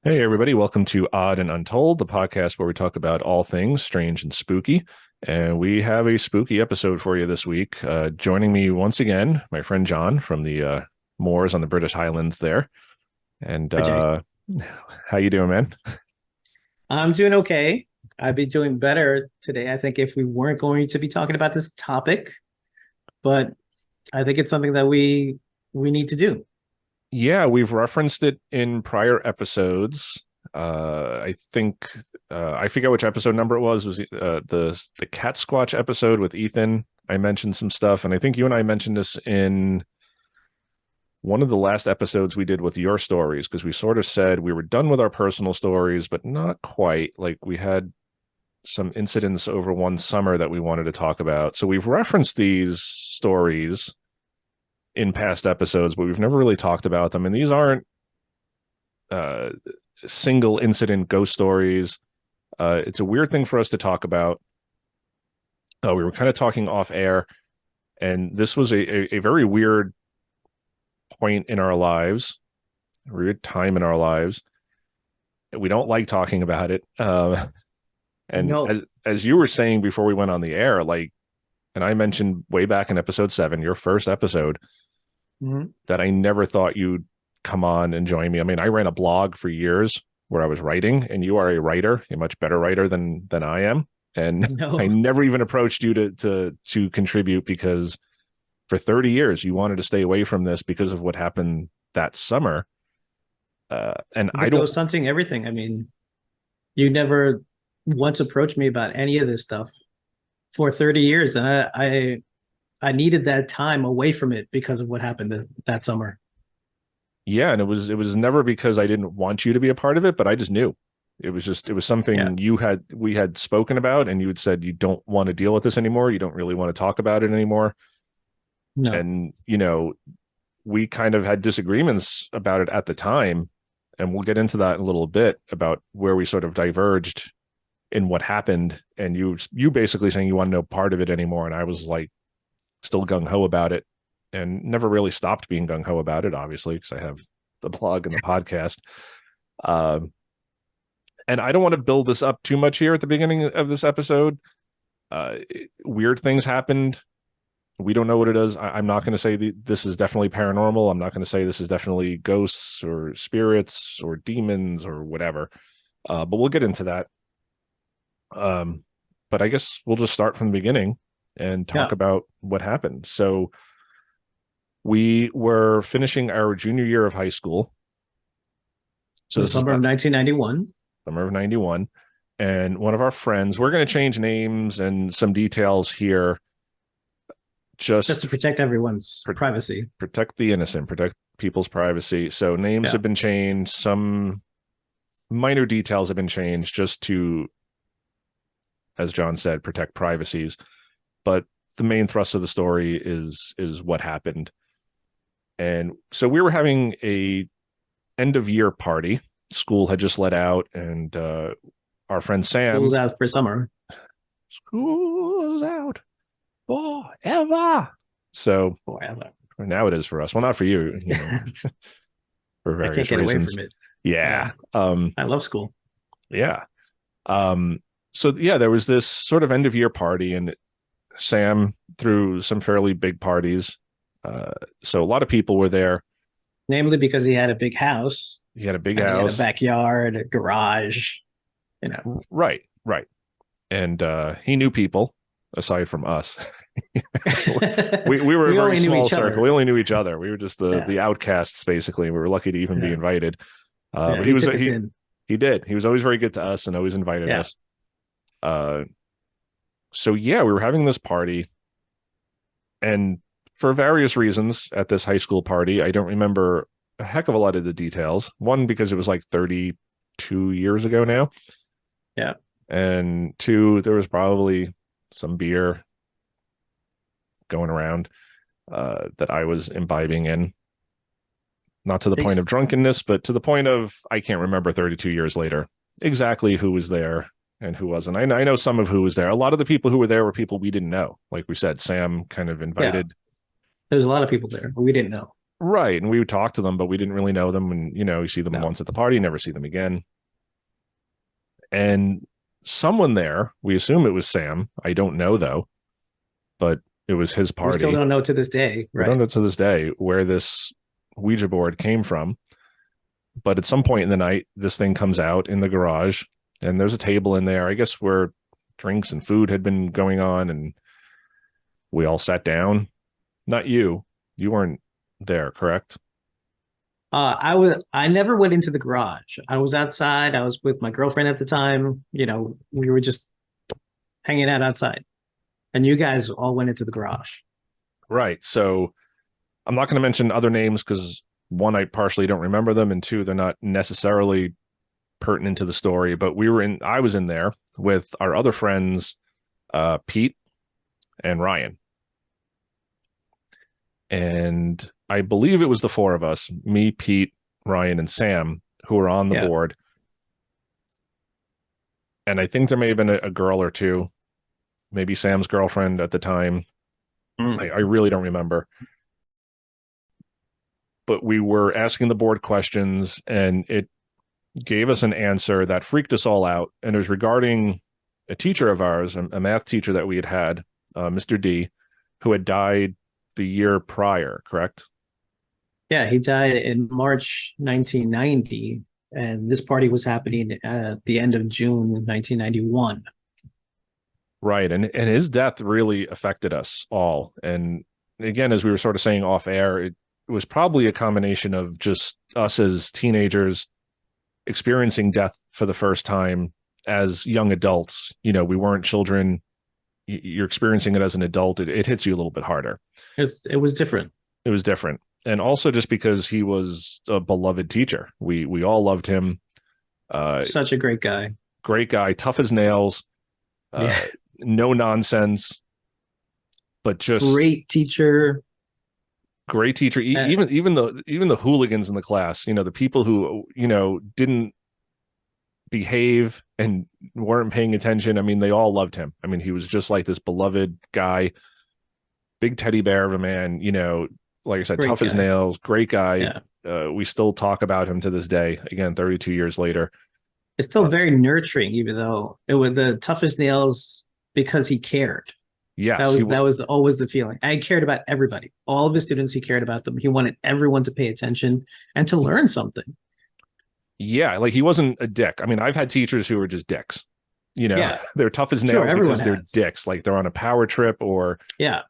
Hey, everybody. Welcome to Odd and Untold, the podcast where we talk about all things strange and spooky. And we have a spooky episode for you this week. Joining me once again, my friend John from the moors on the British Highlands there. And Hi, Jay. how you doing, man? I'm doing okay. I'd be doing better today, I think, if we weren't going to be talking about this topic, but I think it's something that we need to do. Yeah, we've referenced it in prior episodes. I think I forget which episode number it was. Was the Cat Squatch episode with Ethan? I mentioned some stuff, and I think you and I mentioned this in one of the last episodes we did with your stories, because we sort of said we were done with our personal stories, but not quite. Like, we had some incidents over one summer that we wanted to talk about. So we've referenced these stories in past episodes, but we've never really talked about them. And these aren't uh, single incident ghost stories. It's a weird thing for us to talk about. We were kind of talking off air, and this was a very weird point in our lives, a weird time in our lives. We don't like talking about it. And No, as you were saying before we went on the air, like, and I mentioned way back in episode 7, your first episode, Mhm. that I never thought you'd come on and join me. I mean, I ran a blog for years where I was writing, and you are a writer, a much better writer than I am. And I No, never even approached you to contribute, because for 30 years you wanted to stay away from this because of what happened that summer. And the I don't. ghost hunting, everything. I mean, you never once approached me about any of this stuff for 30 years, and I needed that time away from it because of what happened that summer. Yeah, and it was never because I didn't want you to be a part of it, but I just knew. It was Yeah, something we had spoken about, and you had said you don't want to deal with this anymore. You don't really want to talk about it anymore. no, And, we kind of had disagreements about it at the time, and we'll get into that in a little bit about where we sort of diverged in what happened. And you basically saying you want no part of it anymore, and I was like still gung ho about it, and never really stopped being gung ho about it, obviously, because I have the blog and the podcast. Um, and I don't want to build this up too much here at the beginning of this episode. Uh, Weird things happened. We don't know what it is. I'm not going to say this is definitely paranormal. I'm not going to say this is definitely ghosts or spirits or demons or whatever. But we'll get into that. Um, but I guess we'll just start from the beginning and talk yeah. about what happened. So we were finishing our junior year of high school. So The this is summer of 1991, summer of 91. And one of our friends, we're going to change names and some details here, just just to protect everyone's pr- privacy. protect the innocent, protect people's privacy. So names Yeah. have been changed. Some minor details have been changed just to, as John said, protect privacies. But the main thrust of the story is what happened. And so we were having a end of year party. School had just let out, and our friend School's Sam, out for summer. school's out forever. So Boy, now it is for us. Well, not for you, for I can't various get away reasons. from it. Yeah. Yeah, I love school. Yeah. So yeah, there was this sort of end of year party, and Sam threw some fairly big parties. So a lot of people were there. Namely because he had a big house He had a big and he had a house. backyard, a garage. You know, Right, right. And he knew people aside from us. We were a we very only knew small each circle. other. We only knew each other. We were just Yeah, the outcasts, basically. We were lucky to even be yeah, invited. yeah. But He took us he in. he did. He was always very good to us and always invited Yeah, us. Uh, so yeah, we were having this party, and for various reasons at this high school party, I don't remember a heck of a lot of the details. One, because it was like 32 years ago now, yeah. and two, there was probably some beer going around that I was imbibing in. Not to the point of Tastes drunkenness, but to the point of I can't remember 32 years later exactly who was there and who wasn't. I know some of who was there. A lot of the people who were there were people we didn't know. Like we said, Sam kind of yeah. invited. There's a lot of people there, but we didn't know. Right. And we would talk to them, but we didn't really know them. And, you see them No. once at the party, never see them again. And someone there, we assume it was Sam. I don't know though, but it was his We still party. don't know to this day, We don't right? know to this day where this Ouija board came from. But at some point in the night, this thing comes out in the garage, and there's a table in there, I guess, where drinks and food had been going on. And we all sat down. Not you. You weren't there, correct? I never went into the garage. I was outside. I was with my girlfriend at the time. We were just hanging out outside. And you guys all went into the garage. Right. So I'm not going to mention other names because one, I partially don't remember them, and two, they're not necessarily pertinent to the story. But I was in there with our other friends, Pete and Ryan. And I believe it was the four of us, me, Pete, Ryan, and Sam, who were on the Yeah. board. And I think there may have been a girl or two, maybe Sam's girlfriend at the time. Mm. I really don't remember. But we were asking the board questions, and it gave us an answer that freaked us all out. And it was regarding a teacher of ours, a math teacher that we had, Mr. D, who had died the year prior, correct? Yeah, he died in March 1990, and this party was happening at the end of June 1991. Right. And his death really affected us all. And again, as we were sort of saying off air, it was probably a combination of just us as teenagers experiencing death for the first time as young adults. We weren't children. You're experiencing it as an adult. It hits you a little bit harder. It was different. It was different. And also just because he was a beloved teacher. We all loved him. Such a great guy. Great guy, tough as nails, Yeah. no nonsense, but just Great teacher. great teacher. Uh, Even the hooligans in the class, the people who didn't behave and weren't paying attention. I mean, they all loved him. I mean, he was just like this beloved guy, big teddy bear of a man. Like I said, Great tough as guy. nails, great guy. Yeah. We still talk about him to this day. Again, 32 years later. It's still very nurturing, even though it was the toughest nails because he cared. That Yes, was that was always the feeling. I cared about everybody. All of his students, he cared about them. He wanted everyone to pay attention and to learn something. yeah, like he wasn't a dick. I mean, I've had teachers who were just dicks. Yeah, They're tough as sure, nails everyone because they're has. dicks. Like they're on a power trip or Yeah,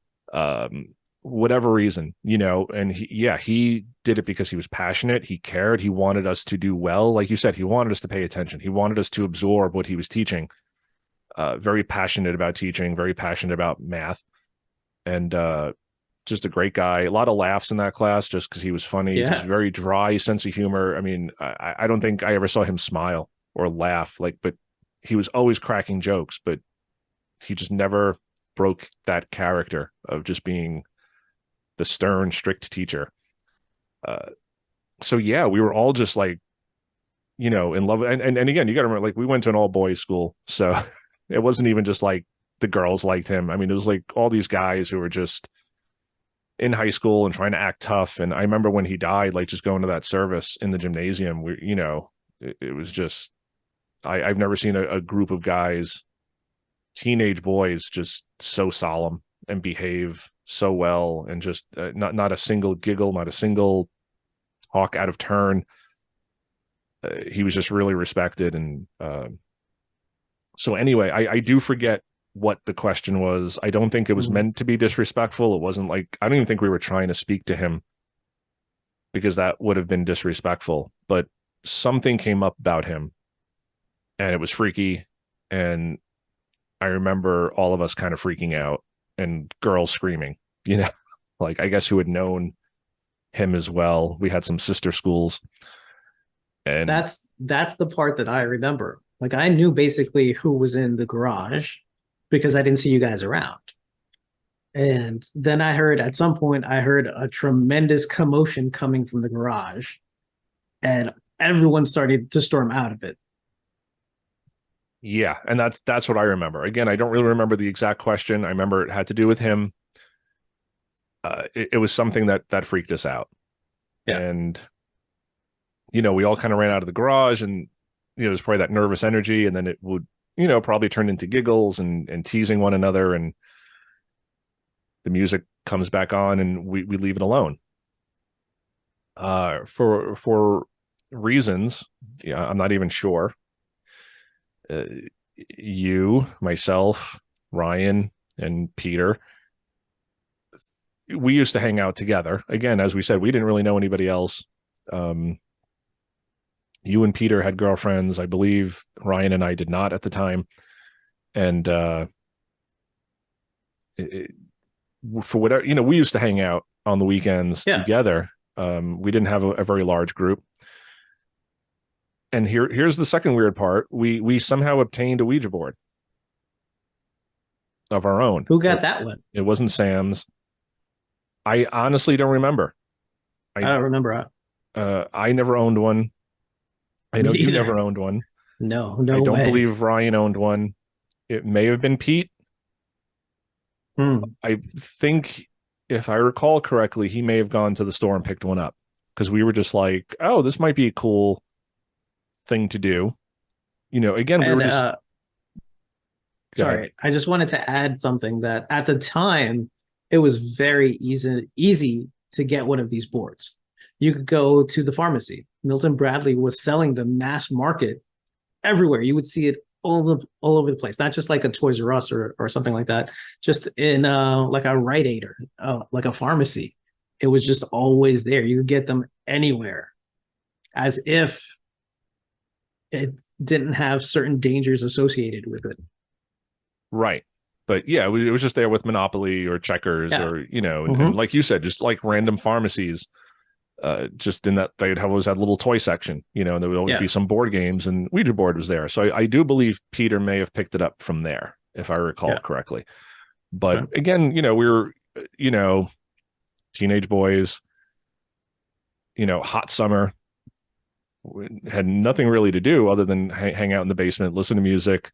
whatever reason, and he did it because he was passionate. He cared. He wanted us to do well. Like you said, he wanted us to pay attention. He wanted us to absorb what he was teaching. Very passionate about teaching, very passionate about math, and just a great guy. A lot of laughs in that class just because he was funny, just yeah, very dry sense of humor. I mean, I don't think I ever saw him smile or laugh, but he was always cracking jokes, but he just never broke that character of just being the stern, strict teacher. Uh, so yeah, we were all just like, in love. And again, you got to remember, like we went to an all boys school, so it wasn't even just like the girls liked him. I mean, it was like all these guys who were just in high school and trying to act tough. And I remember when he died, like just going to that service in the gymnasium, it was just, I've never seen a group of guys, teenage boys, just so solemn and behave so well, and just not a single giggle, not a single talk out of turn. He was just really respected. And so anyway, I do forget what the question was. I don't think it was mm, meant to be disrespectful. It wasn't like, I don't even think we were trying to speak to him because that would have been disrespectful, but something came up about him and it was freaky. And I remember all of us kind of freaking out and girls screaming, like I guess who had known him as well. We had some sister schools. And that's the part that I remember. Like I knew basically who was in the garage because I didn't see you guys around. And then at some point, I heard a tremendous commotion coming from the garage, and everyone started to storm out of it. yeah, and that's what I remember. Again, I don't really remember the exact question. I remember it had to do with him. It was something that freaked us out. Yeah. And, we all kind of ran out of the garage, and, there's probably that nervous energy, and then it would, probably turn into giggles and teasing one another, and the music comes back on, and we leave it alone. For reasons, I'm not even sure. Uh, you, myself, Ryan, and Peter, we used to hang out together. Again, as we said, we didn't really know anybody else. You and Peter had girlfriends. I believe Ryan and I did not at the time. And for whatever, we used to hang out on the weekends together. We didn't have a very large group. And here's the second weird part. We somehow obtained a Ouija board of our own. Who got that one? It wasn't Sam's. I honestly don't remember. I don't remember. I never owned one. I know you never owned one. No I don't way. believe Ryan owned one. It may have been Pete. I think, if I recall correctly, he may have gone to the store and picked one up, because we were just like, oh, this might be a cool thing to do. Again, we were just... Sorry, I just wanted to add something that at the time, it was very easy to get one of these boards. You could go to the pharmacy. Milton Bradley was selling the mass market everywhere. You would see it all over the place, not just like a Toys R Us or something like that, just in like a Rite Aid or like a pharmacy. It was just always there. You could get them anywhere, as if it didn't have certain dangers associated with it. Right. But yeah, it was just there with Monopoly or Checkers or, and like you said, just like random pharmacies, just in that they'd always had a little toy section, and there would always be some board games, and Ouija board was there. So I do believe Peter may have picked it up from there, if I recall correctly. But again, we were, teenage boys, hot summer, we had nothing really to do other than hang out in the basement, listen to music,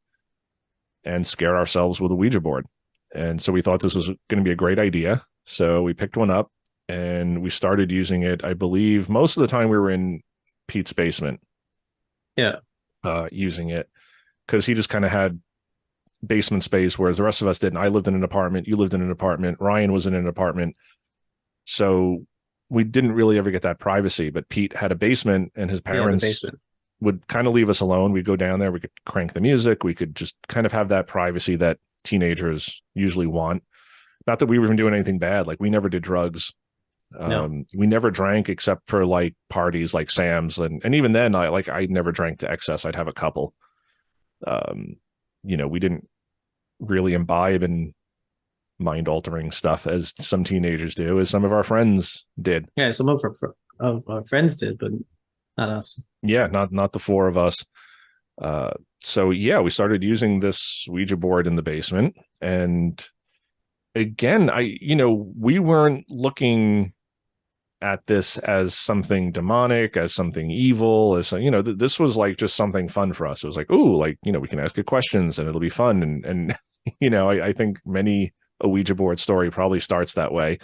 and scare ourselves with a Ouija board. And so we thought this was going to be a great idea. So we picked one up and we started using it. I believe most of the time we were in Pete's basement. Yeah. Using it, because he just kind of had basement space, whereas the rest of us didn't. I lived in an apartment. You lived in an apartment. Ryan was in an apartment. So we didn't really ever get that privacy. But Pete had a basement, and his parents would kind of leave us alone. We'd go down there. We could crank the music. We could just kind of have that privacy that teenagers usually want. Not that we were even doing anything bad. Like, we never did drugs. No. We never drank except for like parties like Sam's. And even then, I never drank to excess. I'd have a couple. We didn't really imbibe in mind altering stuff as some teenagers do, as some of our friends did. Yeah. Some of our friends did, but not us. Yeah, not the four of us. So yeah, we started using this Ouija board in the basement. And again, we weren't looking at this as something demonic, as something evil, as this was like just something fun for us. It was like, ooh, like, we can ask it questions and it'll be fun. And I think a Ouija board story probably starts that way.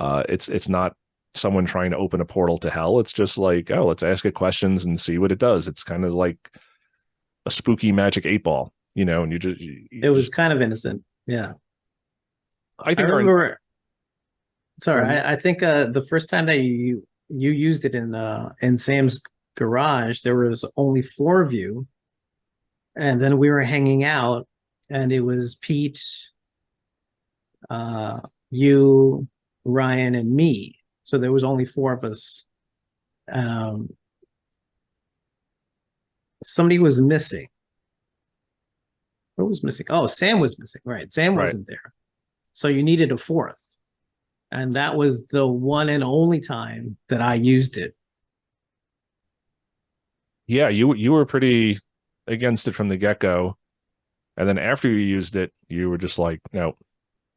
It's not someone trying to open a portal to hell. It's just like, oh, let's ask it questions and see what it does. It's kind of like a spooky magic 8-ball, and it was kind of innocent. Yeah. I think I think the first time that you used it in Sam's garage, there was only 4 of you, and then we were hanging out, and it was Pete, you, Ryan, and me. So there was only 4 of us. Somebody was missing. Who was missing? Oh, Sam was missing. Right, Sam wasn't there. So you needed a 4th. And that was the one and only time that I used it. Yeah, you were pretty against it from the get-go. And then after you used it, you were just like, no,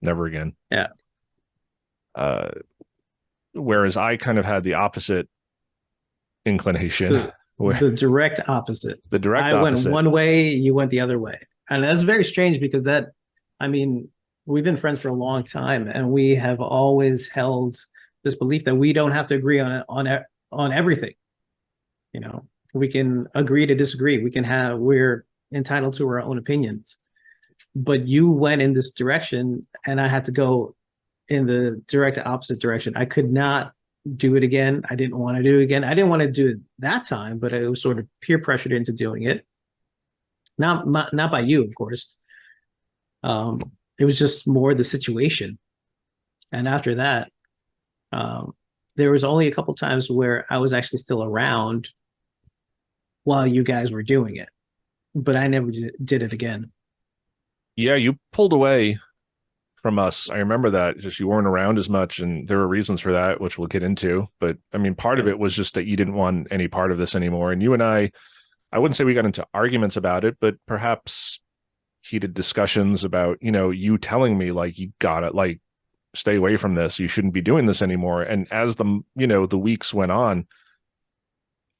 never again. Yeah. Whereas I kind of had the opposite inclination. The direct opposite. The direct opposite. I went one way, you went the other way. And that's very strange because we've been friends for a long time, and we have always held this belief that we don't have to agree on everything. You know, we can agree to disagree. We're entitled to our own opinions. But you went in this direction, and I had to go in the direct opposite direction. I could not do it again. I didn't want to do it again. I didn't want to do it that time, but I was sort of peer pressured into doing it. Not by you, of course. It was just more the situation. And after that, there was only a couple times where I was actually still around while you guys were doing it, but I never did it again. Yeah, you pulled away from us. I remember that. Just you weren't around as much, and there were reasons for that, which we'll get into. But I mean, part of Yeah. it was just that you didn't want any part of this anymore. And you and I wouldn't say we got into arguments about it, but perhaps heated discussions about, you telling me like you gotta like stay away from this. You shouldn't be doing this anymore. And as the weeks went on,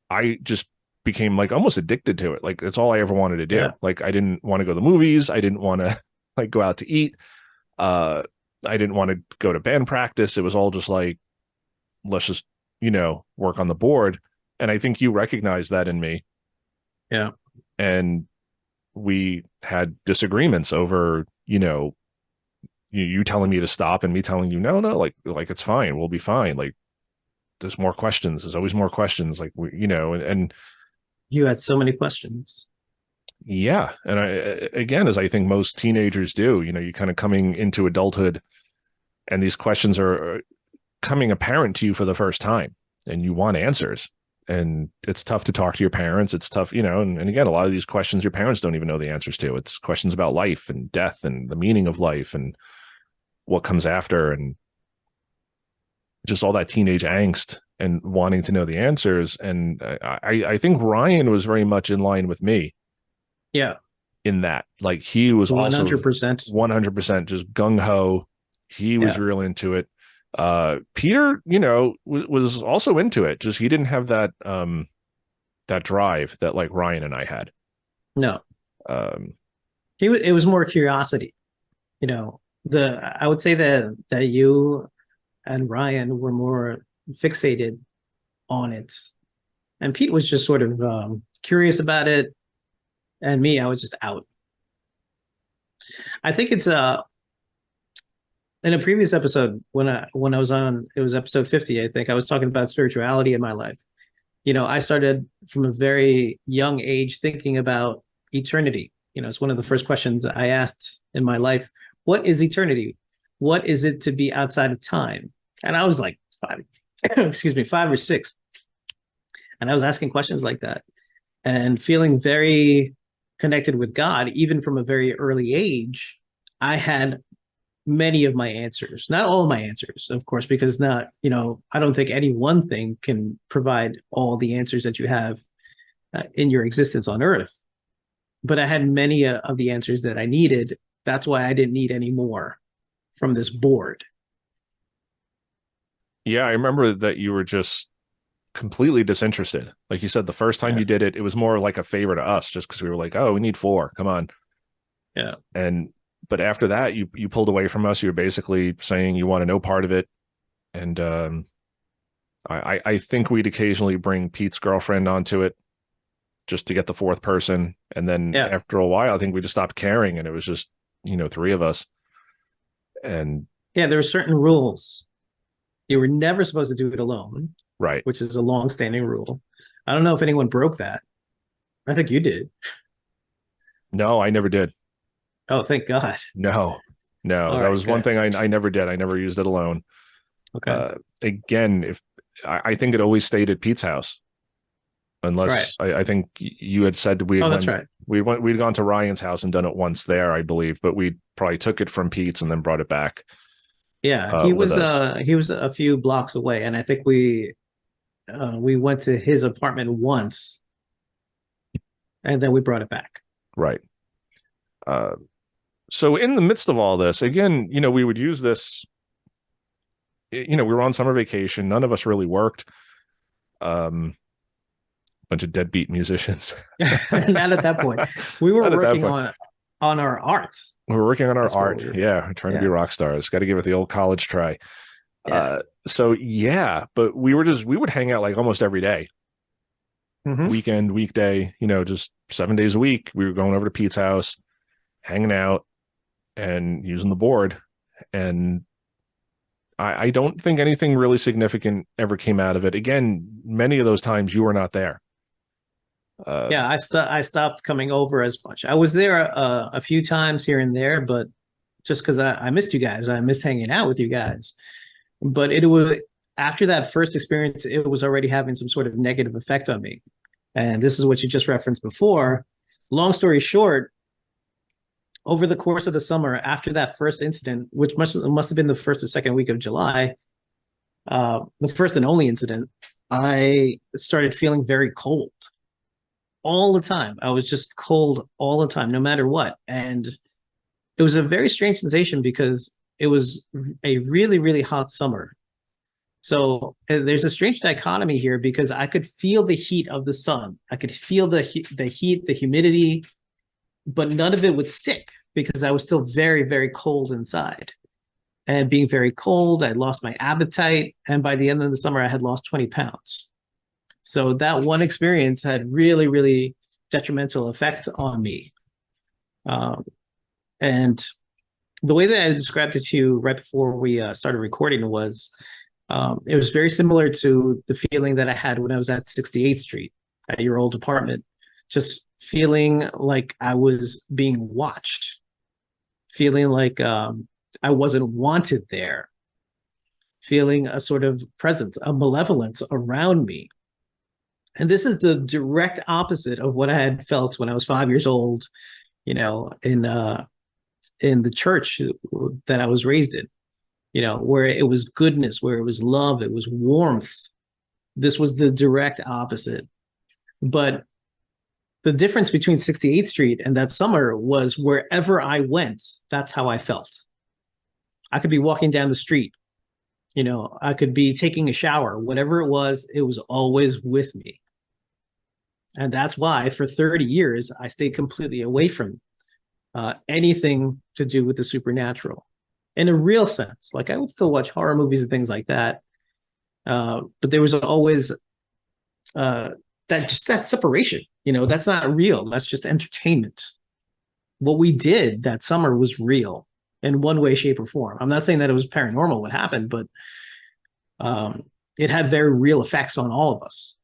I just became like almost addicted to it. Like it's all I ever wanted to do. Yeah. Like I didn't want to go to the movies. I didn't want to like go out to eat. Uh, I didn't want to go to band practice. It was all just like, let's just, work on the board. And I think you recognized that in me. Yeah. And we had disagreements over, you telling me to stop and me telling you, no, like it's fine. We'll be fine. Like there's more questions. There's always more questions. Like, and You had so many questions. yeah. And again, as I think most teenagers do, you're kind of coming into adulthood and these questions are coming apparent to you for the first time and you want answers. And it's tough to talk to your parents. It's tough, and again, a lot of these questions your parents don't even know the answers to. It's questions about life and death and the meaning of life and what comes after and just all that teenage angst and wanting to know the answers. And I think Ryan was very much in line with me. Yeah. In that, like he was also 100%. 100% just gung ho. He was Yeah. real into it. Peter, was also into it. Just he didn't have that drive that like Ryan and I had. No. Um, It was more curiosity. I would say that you and Ryan were more fixated on it. And Pete was just sort of curious about it. And me, I was just out. I think it's in a previous episode when I was on, it was episode 50, I think I was talking about spirituality in my life. I started from a very young age thinking about eternity. It's one of the first questions I asked in my life. What is eternity? What is it to be outside of time? And I was like 5, excuse me, 5 or 6. And I was asking questions like that and feeling very connected with God, even from a very early age. I had many of my answers, not all of my answers, of course, because I don't think any one thing can provide all the answers that you have in your existence on Earth. But I had many of the answers that I needed. That's why I didn't need any more from this board. yeah, I remember that you were just completely disinterested. Like you said, the first time Yeah. you did it, it was more like a favor to us, just because we were like, oh, we need 4. Come on. Yeah. But after that, you pulled away from us. You were basically saying you want to know part of it. And I think we'd occasionally bring Pete's girlfriend onto it just to get the 4th person. And then Yeah. after a while, I think we just stopped caring and it was just, 3 of us. And Yeah, there were certain rules. You were never supposed to do it alone, right. which is a long-standing rule. I don't know if anyone broke that. I think you did. No, I never did. Oh, thank God. No, All that right, was one good. thing I never did. I never used it alone. Okay. Again, if I think it always stayed at Pete's house, Right. unless I think you had said Oh, that's right. we'd gone to Ryan's house and done it once there, I believe, but we probably took it from Pete's and then brought it back Yeah, with us. he was a few blocks away, and I think we went to his apartment once, and then we brought it back. Right. Uh, so in the midst of all this, again, we would use this. We were on summer vacation. None of us really worked. Bunch of deadbeat musicians. Not at that point. We were Not at that working point. on our art. We were working on our That's what art. we were doing. Yeah, we're trying to be Yeah. rock stars. Got to give it the old college try. Yeah. So yeah, but we would hang out like almost every day, Hmm. weekend, weekday, just 7 days a week. We were going over to Pete's house, hanging out and using the board. And I don't think anything really significant ever came out of it. Again, many of those times you were not there. Uh, Yeah, I stopped coming over as much. I was there a few times here and there, but just because I missed you guys, I missed hanging out with you guys. But it was after that first experience, it was already having some sort of negative effect on me. And this is what you just referenced before. Long story short, over the course of the summer, after that first incident, which must have been the first or second week of July, the first and only incident, I started feeling very cold all the time. I was just cold all the time, no matter what. And it was a very strange sensation because it was a really, really hot summer. So there's a strange dichotomy here because I could feel the heat of the sun. I could feel the heat, the humidity, but none of it would stick because I was still very, very cold inside. And being very cold, I lost my appetite. And by the end of the summer, I had lost 20 pounds. So that one experience had really, really detrimental effect on me. Um, and the way that I described it to you right before we started recording was it was very similar to the feeling that I had when I was at 68th Street at your old apartment, just feeling like I was being watched, feeling like I wasn't wanted there, feeling a sort of presence, a malevolence around me. And this is the direct opposite of what I had felt when I was 5 years old, in the church that I was raised in, where it was goodness, where it was love, it was warmth. This was the direct opposite. But the difference between 68th Street and that summer was wherever I went, that's how I felt. I could be walking down the street, I could be taking a shower, whatever it was always with me. And that's why for 30 years, I stayed completely away from anything to do with the supernatural in a real sense. Like I would still watch horror movies and things like that. But there was always that separation, that's not real. That's just entertainment. What we did that summer was real in one way, shape, or form. I'm not saying that it was paranormal what happened, but it had very real effects on all of us.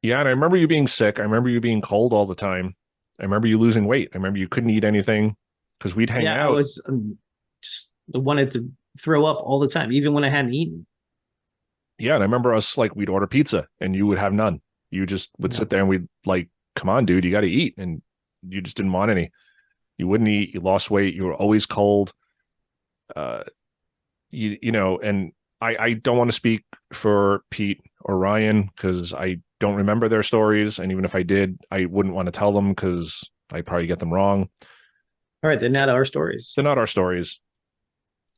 yeah, and I remember you being sick. I remember you being cold all the time. I remember you losing weight. I remember you couldn't eat anything because we'd hang Yeah, I out. was just wanted to throw up all the time, even when I hadn't eaten. Yeah, and I remember us like we'd order pizza and you would have none. You just would Yeah. sit there and we'd like, come on, dude, you got to eat, and you just didn't want any. You wouldn't eat. You lost weight. You were always cold. Uh, and I don't want to speak for Pete or Ryan because I don't remember their stories, and even if I did, I wouldn't want to tell them because I probably get them wrong. All right, they're not our stories. They're not our stories,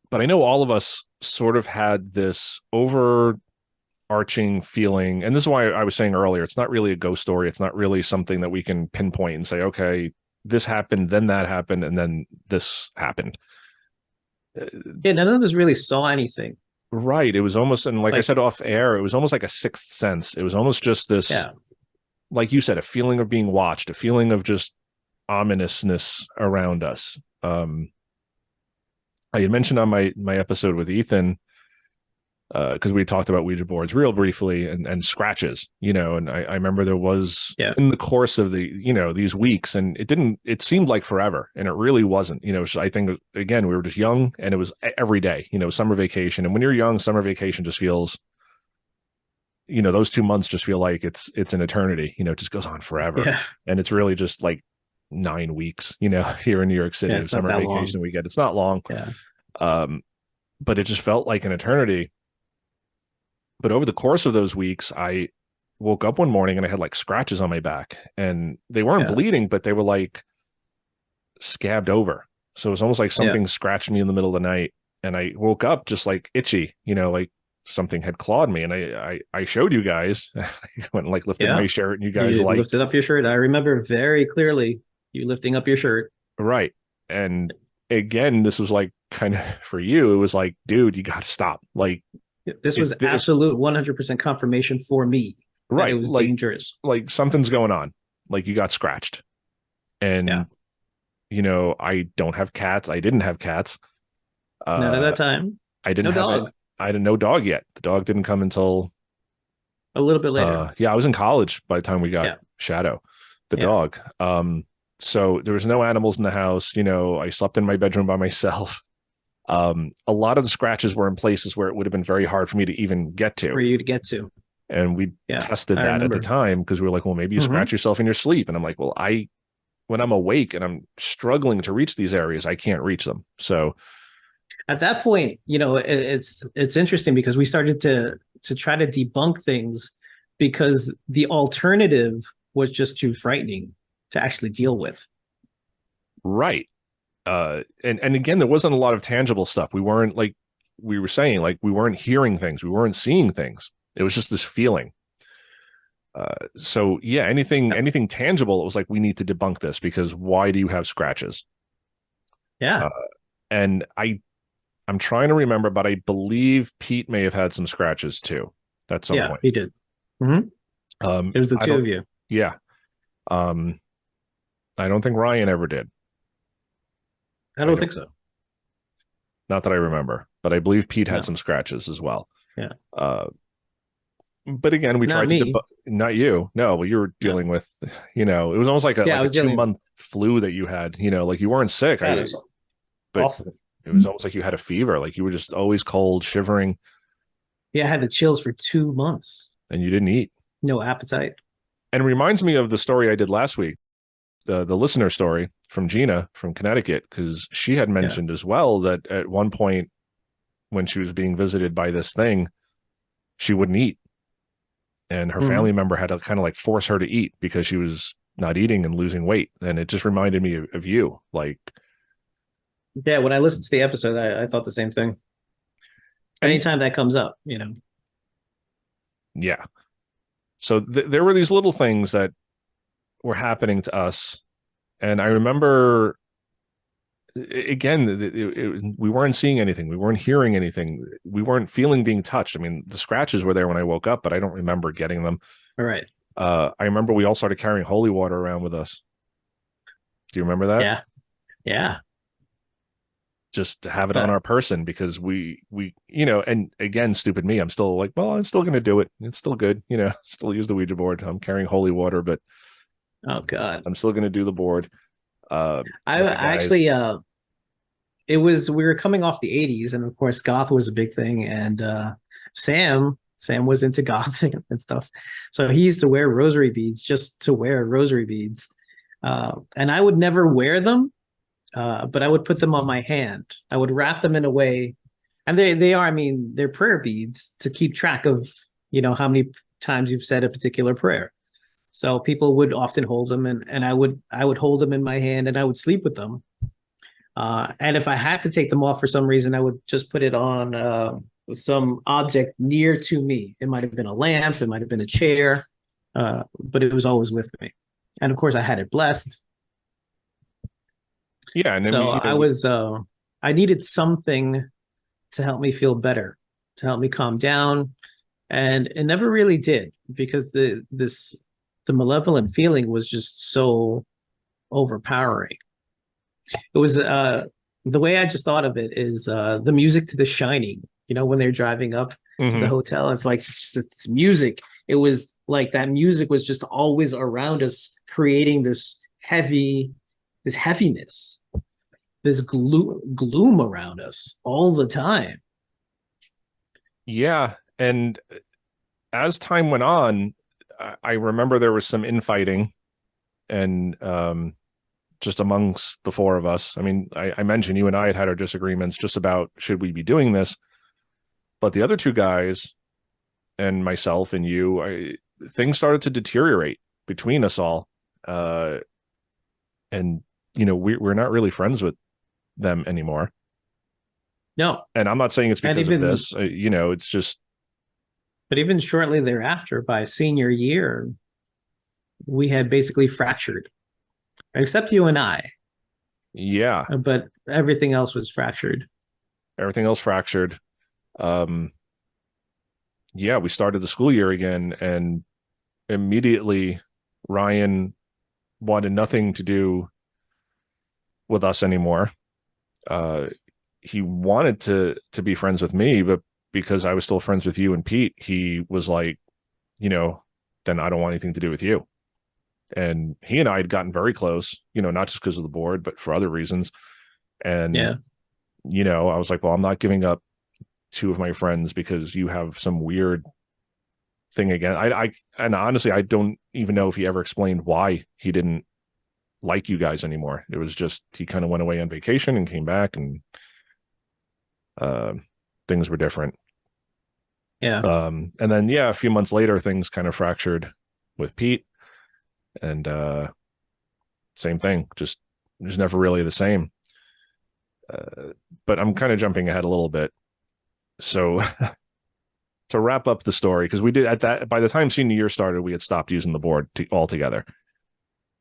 but I know all of us sort of had this overarching feeling, and this is why I was saying earlier, it's not really a ghost story. It's not really something that we can pinpoint and say, okay, this happened, then that happened, and then this happened. Yeah, none of us really saw anything. Right. It was almost, and like I Like, said off air, it was almost like a sixth sense. It was almost just this, yeah, like you said, a feeling of being watched, a feeling of just ominousness around us. I had mentioned on my episode with Ethan, because we talked about Ouija boards real briefly and scratches, and I remember there was yeah, in the course of these weeks, and it seemed like forever, and it really wasn't. I think again we were just young, and it was every day, summer vacation, and when you're young, summer vacation just feels, those 2 months just feel like it's an eternity. It just goes on forever, yeah, and it's really just like 9 weeks, here in New York City yeah. of It's not summer that long. vacation we get. It's not long, Yeah, um, but it just felt like an eternity. But over the course of those weeks, I woke up one morning and I had like scratches on my back, and they weren't yeah, bleeding, but they were like scabbed over. So it was almost like yeah, something scratched me in the middle of the night, and I woke up just like itchy, like something had clawed me. And I showed you guys. I went and like lifted yeah. my shirt, and you guys were You like, lifted up your shirt. I remember very clearly you lifting up your shirt. right. And again, this was like kind of for you, it was like, dude, you got to stop. Like, This was if absolute 100% confirmation for me that it right, was dangerous. like something's going on, like you got scratched, Yeah. and I don't have cats. I didn't have cats. Not at Uh, that time. I didn't No have it. dog. I didn't know dog yet. The dog didn't come until A little bit later. yeah, I was in college by the time we got Yeah. Shadow, the Yeah. dog. So there was no animals in the house. I slept in my bedroom by myself. A lot of the scratches were in places where it would have been very hard for me to even get For to. you to get to. And we Yeah. tested I that at the remember. time because we were like, well, maybe you Hmm. scratch yourself in your sleep. And I'm like, well, when I'm awake and I'm struggling to reach these areas, I can't reach them. So At that point, it's interesting because we started to try to debunk things because the alternative was just too frightening to actually deal with. right. And again, there wasn't a lot of tangible stuff. We weren't like we were saying, like we weren't hearing things, we weren't seeing things. It was just this feeling. So yeah, anything tangible, it was like we need to debunk this because why do you have scratches? Yeah. Uh, and I'm trying to remember, but I believe Pete may have had some scratches too at some Yeah, point. he did. Hmm. It was the I two don't. of you. Yeah. Um, I don't think Ryan ever did. I I don't don't. think so. Not that I remember, but I believe Pete had No. some scratches as well. Yeah. Uh, but again, we Not tried to me. debunk. Not you. No, well, you were No. dealing with. It was almost like a Yeah, I was 2 month dealing. flu that you had. Like you weren't sick. God, it was But awful. it was almost like you had a fever. Like you were just always cold, shivering, Yeah, I had the chills for 2 months. and you didn't eat. No appetite. And it reminds me of the story I did last week, the listener story from Gina from Connecticut, because she had Yeah. mentioned as well that at one point when she was being visited by this thing, she wouldn't eat. And her Hmm. family member had to kind of like force her to eat because she was not eating and losing weight. And it just reminded me of you. Like, Yeah, when I listened to the episode, I thought the same thing. and Anytime that comes up, yeah. So there were these little things that were happening to us. And I remember again, we weren't seeing anything. We weren't hearing anything. We weren't feeling being touched. I mean, the scratches were there when I woke up, but I don't remember getting them. all right. I remember we all started carrying holy water around with us. Do you remember that? Yeah. Yeah. Just to have it on Uh, our person because and again, stupid me, I'm still like, well, I'm still going to do it. It's still good. Still use the Ouija board. I'm carrying holy water, but oh God. I'm still going to do the board. I My guys. actually we were coming off the 80s, and of course goth was a big thing, and Sam was into gothic and stuff, so he used to wear rosary beads just to wear rosary beads, and I would never wear them, but I would put them on my hand. I would wrap them in a way, and they are, I mean, they're prayer beads to keep track of how many times you've said a particular prayer. So people would often hold them, and I would hold them in my hand, and I would sleep with them. And if I had to take them off for some reason, I would just put it on some object near to me. It might have been a lamp, it might have been a chair, but it was always with me. And of course, I had it blessed. Yeah, and then So I needed something to help me feel better, to help me calm down, and it never really did because the malevolent feeling was just so overpowering. It was the way I just thought of it is the music to The Shining. When they're driving up to the Mhm. hotel, it's like it's music. It was like that music was just always around us, creating this heaviness, this gloom around us all the time. Yeah, and as time went on, I remember there was some infighting and just amongst the four of us. I mean, I mentioned you and I had our disagreements just about should we be doing this, but the other two guys and myself and you, things started to deteriorate between us all, uh, and we're not really friends with them anymore. No, And I'm not saying it's and because of this. It's just but even shortly thereafter, by senior year, we had basically fractured, except you and I. yeah, But everything else was fractured. everything else fractured. Um, yeah, we started the school year again, and immediately Ryan wanted nothing to do with us anymore. Uh, he wanted to be friends with me, but because I was still friends with you and Pete, he was like, you know, then I don't want anything to do with you. And he and I had gotten very close, not just because of the board, but for other reasons. And Yeah. I was like, well, I'm not giving up two of my friends because you have some weird thing again. And honestly, I don't even know if he ever explained why he didn't like you guys anymore. It was just he kind of went away on vacation and came back, and uh, things were different. Yeah. And then yeah, a few months later, things kind of fractured with Pete, and same thing, just never really the same. But I'm kind of jumping ahead a little bit. So to wrap up the story, because we did at that by the time senior year started, we had stopped using the board altogether.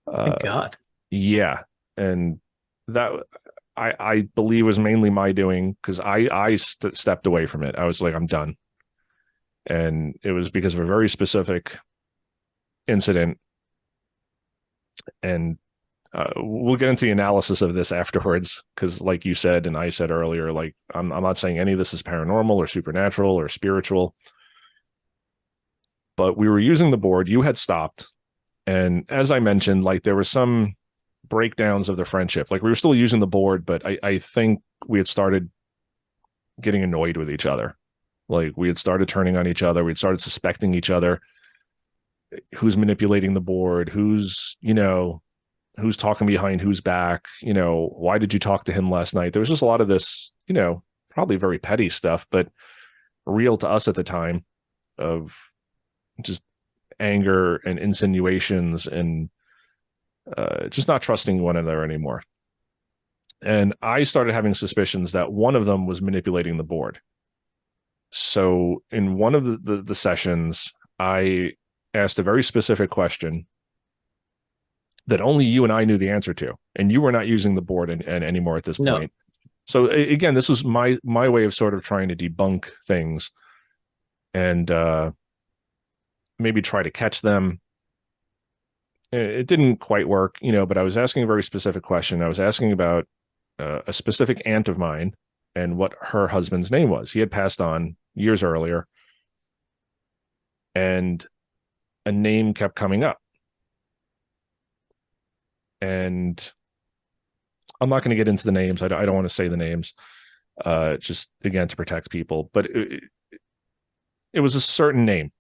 Thank Uh, God. yeah, and that I believe was mainly my doing because I stepped away from it. I was like, I'm done, and it was because of a very specific incident, and we'll get into the analysis of this afterwards because, like you said and I said earlier, like I'm not saying any of this is paranormal or supernatural or spiritual, but we were using the board. You had stopped, and as I mentioned, like there were some breakdowns of the friendship. Like we were still using the board, but I think we had started getting annoyed with each other. Like we had started turning on each other. We had started suspecting each other. Who's manipulating the board? Who's talking behind whose back? Why did you talk to him last night? There was just a lot of this, probably very petty stuff, but real to us at the time of just anger and insinuations and just not trusting one another anymore. And I started having suspicions that one of them was manipulating the board. So in one of the sessions, I asked a very specific question that only you and I knew the answer to, and you were not using the board and anymore at this No. point. So again, this was my way of sort of trying to debunk things and maybe try to catch them. It didn't quite work, but I was asking a very specific question. I was asking about a specific aunt of mine and what her husband's name was. He had passed on years earlier, and a name kept coming up. And I'm not going to get into the names. I don't want to say the names, just again to protect people. But it was a certain name,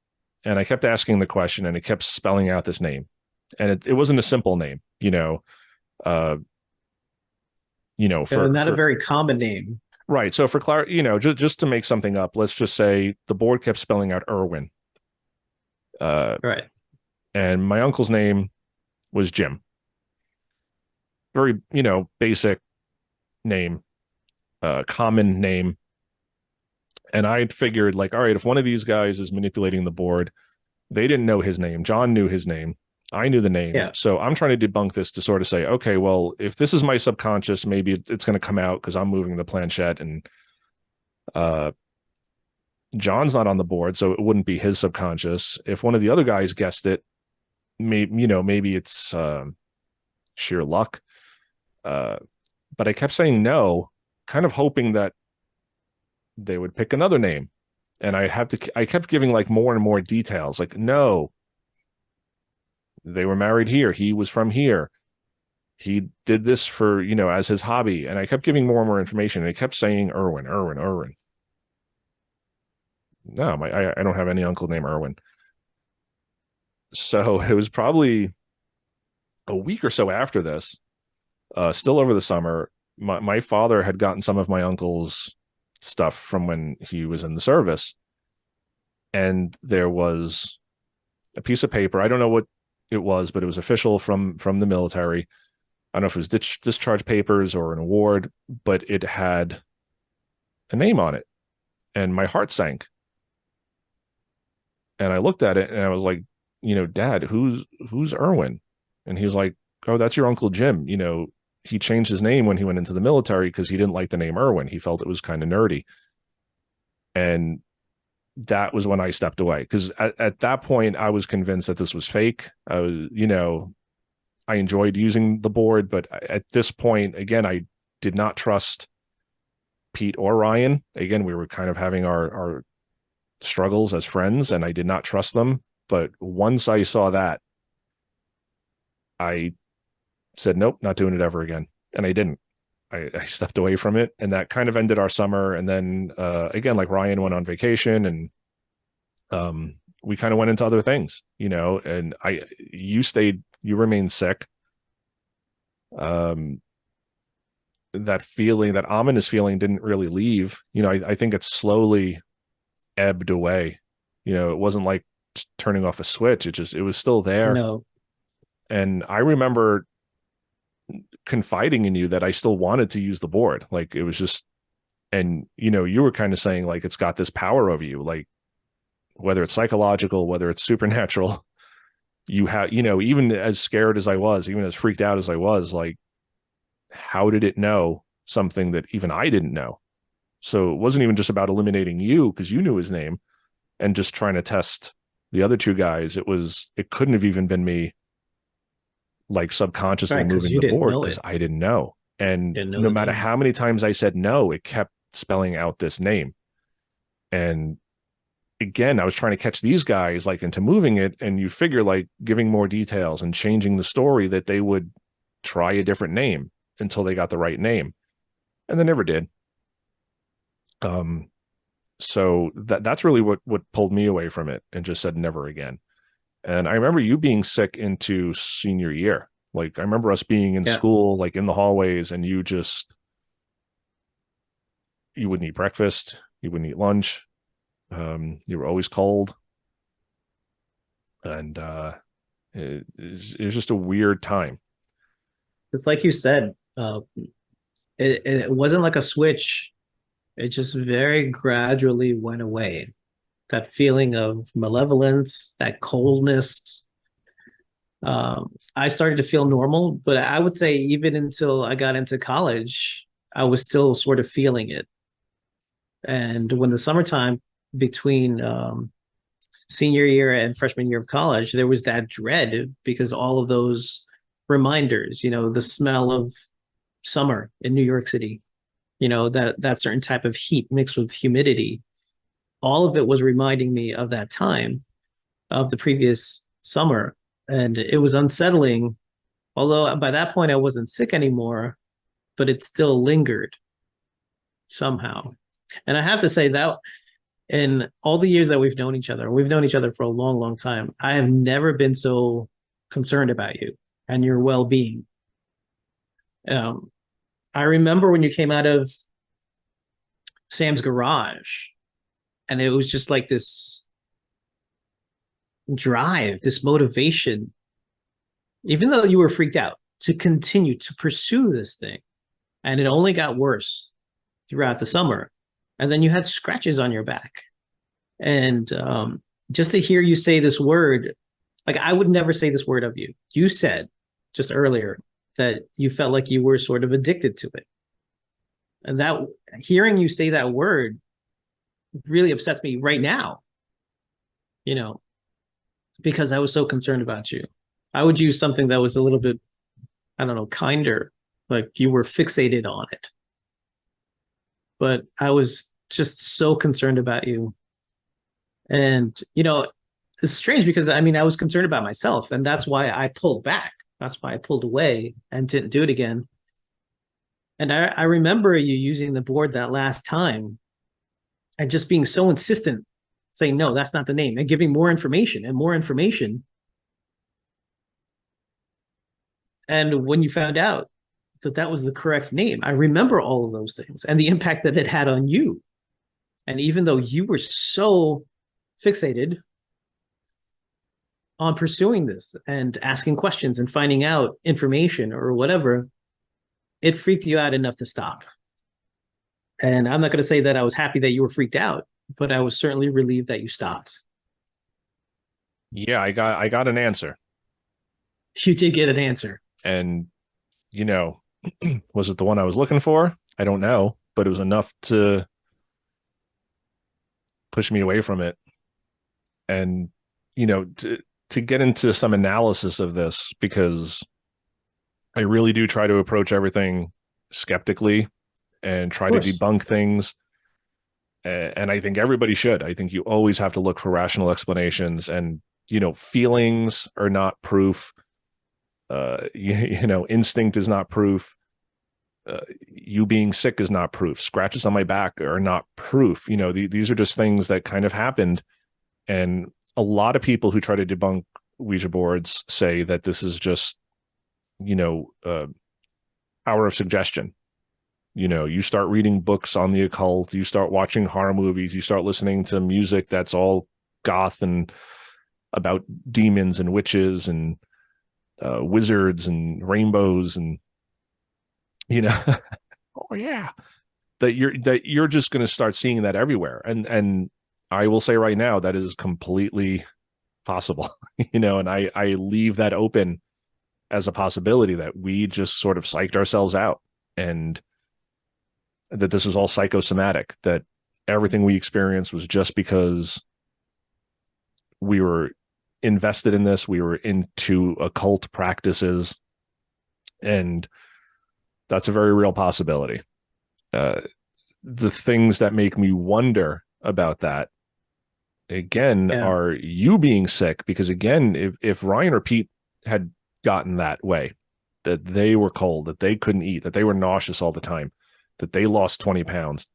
and I kept asking the question, and it kept spelling out this name, and it wasn't a simple name, uh, Not a very common name. right. So for clarity, just to make something up, let's just say the board kept spelling out Irwin, Right. and my uncle's name was Jim. Very, basic name, common name. And I figured, like, all right, if one of these guys is manipulating the board, they didn't know his name. John knew his name. I knew the name. Yeah. So I'm trying to debunk this to sort of say, okay, well, if this is my subconscious, maybe it's going to come out because I'm moving the planchette, and uh, John's not on the board, so it wouldn't be his subconscious. If one of the other guys guessed it, maybe it's sheer luck. But I kept saying no, kind of hoping that they would pick another name. And I kept giving like more and more details, like, no, they were married here. He was from here. He did this for, as his hobby. And I kept giving more and more information. And I kept saying Irwin, Irwin, Irwin. No, I don't have any uncle named Irwin. So it was probably a week or so after this, still over the summer, my father had gotten some of my uncle's stuff from when he was in the service. And there was a piece of paper. I don't know what it was, but it was official from the military. I don't know if it was discharge papers or an award, but it had a name on it. And my heart sank. And I looked at it and I was like, Dad, who's Irwin? And he was like, oh, that's your Uncle Jim. He changed his name when he went into the military because he didn't like the name Irwin. He felt it was kind of nerdy. And that was when I stepped away, because at that point I was convinced that this was fake. I was, I enjoyed using the board, but at this point, again, I did not trust Pete or Ryan. Again, we were kind of having our struggles as friends, and I did not trust them. But once I saw that, I said, nope, not doing it ever again. And I didn't. I stepped away from it, and that kind of ended our summer. And then again, like Ryan went on vacation, and we kind of went into other things, and you remained sick. That feeling, that ominous feeling, didn't really leave. I think it slowly ebbed away. It wasn't like turning off a switch. It was still there. No. And I remember confiding in you that I still wanted to use the board. Like, it was just, and you were kind of saying, like, it's got this power over you, like whether it's psychological, whether it's supernatural, you have, even as scared as I was, even as freaked out as I was, like, how did it know something that even I didn't know? So it wasn't even just about eliminating you because you knew his name and just trying to test the other two guys. It couldn't have even been me, like, subconsciously Right, because moving you the didn't board, know because it. I didn't know. And Didn't know no the matter name. how many times I said no, it kept spelling out this name. And again, I was trying to catch these guys, like, into moving it, and you figure, like, giving more details and changing the story, that they would try a different name until they got the right name, and they never did. So that's really what pulled me away from it, and just said never again. And I remember you being sick into senior year. Like, I remember us being in Yeah. school, like in the hallways, and you wouldn't eat breakfast, you wouldn't eat lunch. You were always cold, and it was just a weird time. It's like you said, it wasn't like a switch. It just very gradually went away. That feeling of malevolence, that coldness. I started to feel normal, but I would say even until I got into college, I was still sort of feeling it. And when the summertime between senior year and freshman year of college, there was that dread because all of those reminders, the smell of summer in New York City, that certain type of heat mixed with humidity, all of it was reminding me of that time of the previous summer. And it was unsettling, although by that point I wasn't sick anymore, but it still lingered somehow. And I have to say that in all the years that we've known each other for a long, long time, I have never been so concerned about you and your well-being. Um, I remember when you came out of Sam's garage, and it was just like this drive, this motivation, even though you were freaked out, to continue to pursue this thing. And it only got worse throughout the summer. And then you had scratches on your back. And just to hear you say this word, like, I would never say this word of you. You said just earlier that you felt like you were sort of addicted to it. And that, hearing you say that word really upsets me right now, you know, because I was so concerned about you. I would use something that was a little bit, I don't know, kinder, like you were fixated on it. But I was just so concerned about you. And, it's strange because I mean, I was concerned about myself, and that's why I pulled back. That's why I pulled away and didn't do it again. And I remember you using the board that last time and just being so insistent, saying, no, that's not the name, and giving more information and more information. And when you found out that that was the correct name, I remember all of those things and the impact that it had on you. And even though you were so fixated on pursuing this and asking questions and finding out information or whatever, it freaked you out enough to stop. And I'm not going to say that I was happy that you were freaked out, but I was certainly relieved that you stopped. Yeah, I got an answer. You did get an answer. And, you know, was it the one I was looking for? I don't know, but it was enough to push me away from it. And, you know, to get into some analysis of this, because I really do try to approach everything skeptically and Of try to course. debunk things. And I think everybody should. I think you always have to look for rational explanations, and, you know, feelings are not proof. You know, instinct is not proof. You being sick is not proof. Scratches on my back are not proof. You know, these are just things that kind of happened. And a lot of people who try to debunk Ouija boards say that this is just, you know, power of suggestion. You know, you start reading books on the occult, you start watching horror movies, you start listening to music that's all goth and about demons and witches and wizards and rainbows, and, you know, oh yeah, that you're just going to start seeing that everywhere. And I will say right now that is completely possible. You know, and I leave that open as a possibility that we just sort of psyched ourselves out, and that this is all psychosomatic, that everything we experienced was just because we were invested in this, we were into occult practices, and that's a very real possibility. Uh, the things that make me wonder about that, again, Yeah. are you being sick, because again, if Ryan or Pete had gotten that way, that they were cold, that they couldn't eat, that they were nauseous all the time, that they lost 20 pounds,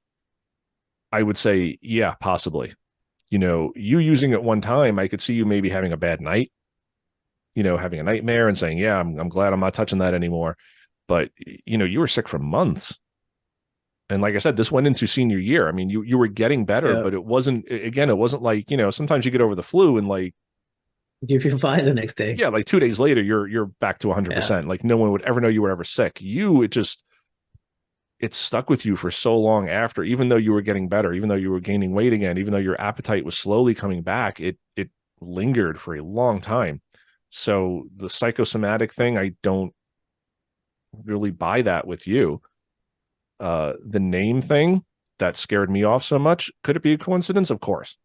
I would say, yeah, possibly. You know, you using it one time, I could see you maybe having a bad night, you know, having a nightmare and saying, yeah, I'm glad I'm not touching that anymore. But, you know, you were sick for months. And like I said, this went into senior year. I mean, you were getting better, Yeah. but it wasn't, again, it wasn't like, you know, sometimes you get over the flu and like, You feel fine the next day. yeah, like 2 days later, you're back to Yeah. 100%. Like no one would ever know you were ever sick. It stuck with you for so long after, even though you were getting better, even though you were gaining weight again, even though your appetite was slowly coming back, it lingered for a long time. So the psychosomatic thing, I don't really buy that with you. The name thing that scared me off so much, could it be a coincidence? Of course.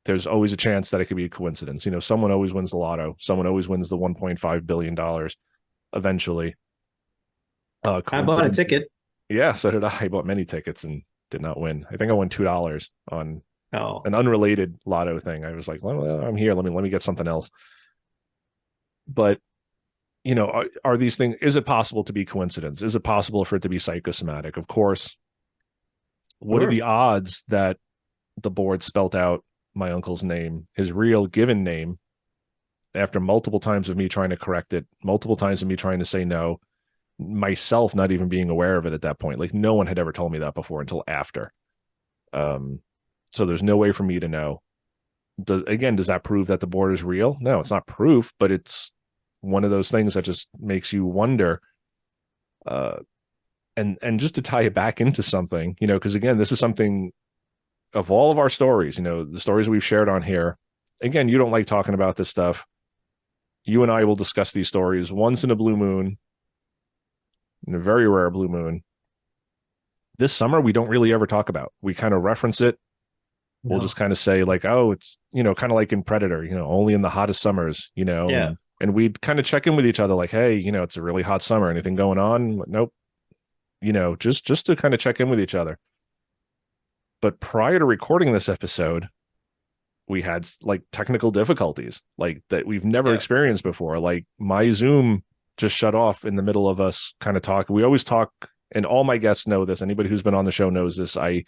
There's always a chance that it could be a coincidence. You know, someone always wins the lotto. Someone always wins the $1.5 billion eventually. I bought a Coincidence. ticket. Yeah, so did I. I bought many tickets and did not win. I think I won $2 on Oh, an unrelated lotto thing. I was like, well, I'm here. Let me get something else. But, you know, are these things? Is it possible to be coincidence? Is it possible for it to be psychosomatic? Of course. What are sure. the odds that the board spelt out my uncle's name, his real given name, after multiple times of me trying to correct it, multiple times of me trying to say no, myself not even being aware of it at that point? Like no one had ever told me that before until after. Um, so there's no way for me to know. Does that prove that the board is real? No, it's not proof, but it's one of those things that just makes you wonder. Uh, and just to tie it back into something, you know, because again, this is something of all of our stories, you know, the stories we've shared on here. Again, you don't like talking about this stuff. You and I will discuss these stories once in a blue moon, in a very rare blue moon. This summer, we don't really ever talk about. We kind of reference it. We'll just No. kind of say like, oh, it's, you know, kind of like in Predator, you know, only in the hottest summers, you know, Yeah. and we'd kind of check in with each other like, hey, you know, it's a really hot summer. Anything going on? Nope. You know, just to kind of check in with each other. But prior to recording this episode, we had like technical difficulties like that we've never Yeah. experienced before. Like my Zoom just shut off in the middle of us kind of talk. We always talk, and all my guests know this. Anybody who's been on the show knows this. I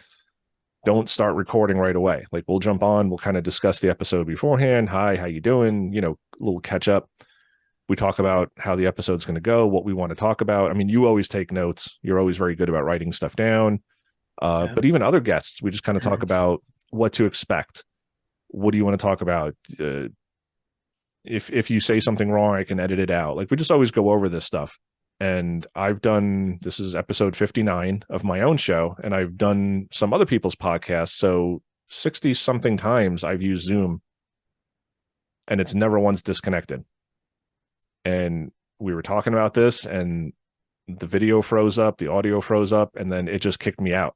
don't start recording right away. Like we'll jump on, we'll kind of discuss the episode beforehand. Hi, how you doing? You know, a little catch up. We talk about how the episode's going to go, what we want to talk about. I mean, you always take notes. You're always very good about writing stuff down. Yeah. But even other guests, we just kind of talk about what to expect. What do you want to talk about? If you say something wrong, I can edit it out. Like we just always go over this stuff. And I've done, this is episode 59 of my own show, and I've done some other people's podcasts. So 60 something times I've used Zoom, and it's never once disconnected. And we were talking about this, and the video froze up, the audio froze up, and then it just kicked me out.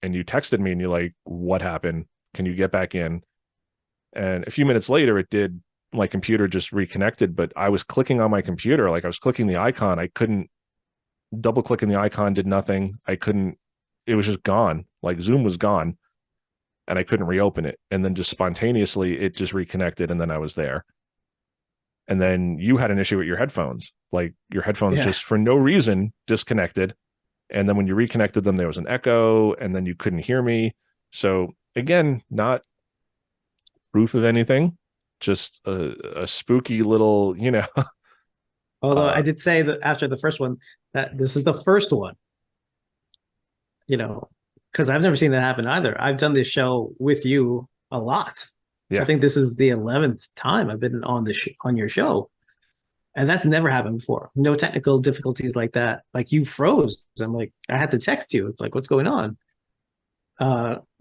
And you texted me and you're like, what happened? Can you get back in? And a few minutes later, it did. My computer just reconnected, but I was clicking on my computer, like I was clicking the icon. I couldn't double clicking the icon, did nothing. I couldn't, it was just gone. Like Zoom was gone and I couldn't reopen it. And then just spontaneously, it just reconnected and then I was there. And then you had an issue with your headphones. Like your headphones just for no reason disconnected. And then when you reconnected them, there was an echo and then you couldn't hear me. So again, not proof of anything, just a spooky little, Although I did say that after the first one, that this is the first one, because I've never seen that happen either. I've done this show with you a lot. Yeah. I think this is the 11th time I've been on on your show. And that's never happened before. No technical difficulties like that. Like you froze. I'm like, I had to text you. It's like, what's going on?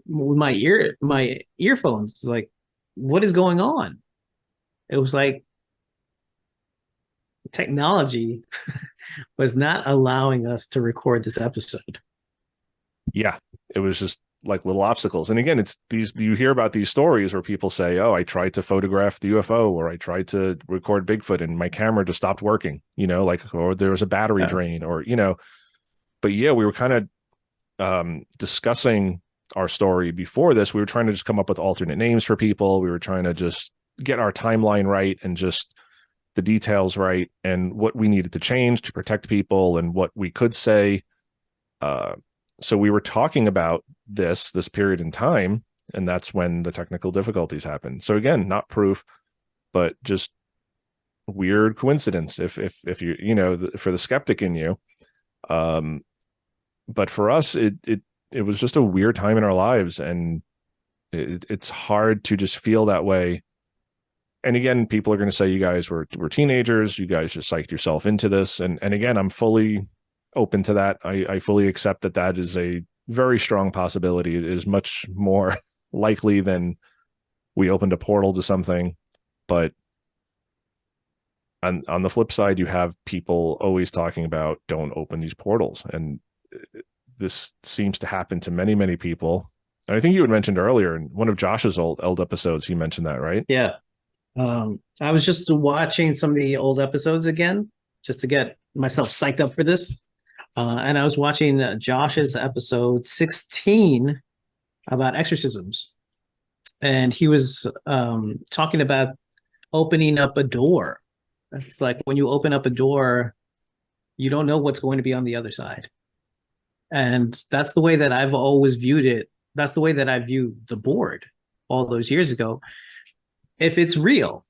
With my earphones, like, what is going on? It was like technology was not allowing us to record this episode. Yeah. It was just like little obstacles. And again, it's these, you hear about these stories where people say, oh, I tried to photograph the UFO or I tried to record Bigfoot and my camera just stopped working, like, or there was a battery drain or, but yeah, we were kind of discussing our story before this. We were trying to just come up with alternate names for people. We were trying to just get our timeline right and just the details right and what we needed to change to protect people and what we could say. So we were talking about this period in time, and that's when the technical difficulties happened. So again, not proof, but just weird coincidence. If you for the skeptic in you, but for us, it was just a weird time in our lives, and it's hard to just feel that way. And again, people are going to say you guys were teenagers, you guys just psyched yourself into this, and again, I'm fully open to that. I fully accept that is a very strong possibility. It is much more likely than we opened a portal to something. But on the flip side, you have people always talking about don't open these portals. And this seems to happen to many, many people. And I think you had mentioned earlier in one of Josh's old episodes, he mentioned that, right? Yeah. I was just watching some of the old episodes again, just to get myself psyched up for this. And I was watching Josh's episode 16 about exorcisms. And he was talking about opening up a door. It's like when you open up a door, you don't know what's going to be on the other side. And that's the way that I've always viewed it. That's the way that I viewed the board all those years ago. If it's real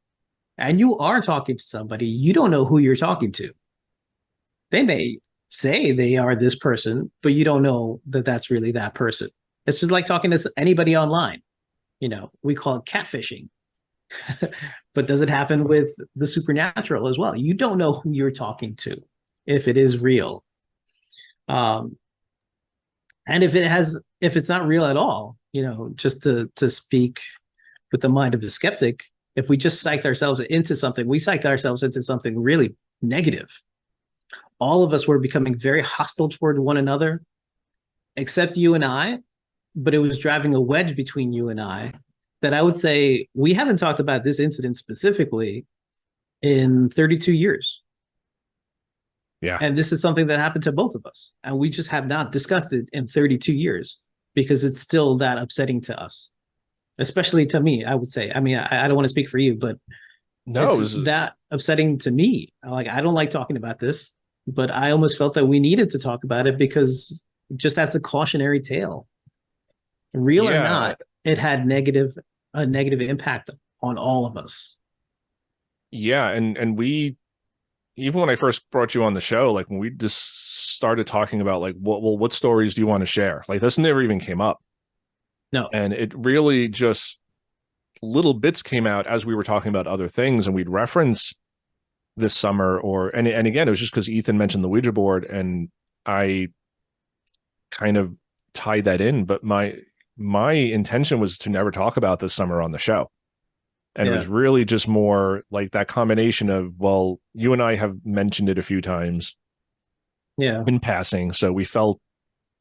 and you are talking to somebody, you don't know who you're talking to. They may say they are this person, but you don't know that that's really that person. It's just like talking to anybody online. We call it catfishing. But does it happen with the supernatural as well? You don't know who you're talking to if it is real. And if it's not real at all, just to speak with the mind of a skeptic, if we just psyched ourselves into something, we psyched ourselves into something really negative. All of us were becoming very hostile toward one another, except you and I, but it was driving a wedge between you and I that I would say we haven't talked about this incident specifically in 32 years. Yeah. And this is something that happened to both of us. And we just have not discussed it in 32 years because it's still that upsetting to us, especially to me, I would say. I mean, I don't want to speak for you, but no, it's that upsetting to me. Like, I don't like talking about this, but I almost felt that we needed to talk about it because just as a cautionary tale, real or not, it had a negative impact on all of us. Yeah. And we, even when I first brought you on the show, like when we just started talking about like, what stories do you want to share? Like this never even came up. No. And it really just little bits came out as we were talking about other things and we'd reference this summer and again, it was just because Ethan mentioned the Ouija board and I kind of tied that in, but my intention was to never talk about this summer on the show. And it was really just more like that combination of, well, you and I have mentioned it a few times in passing. So we felt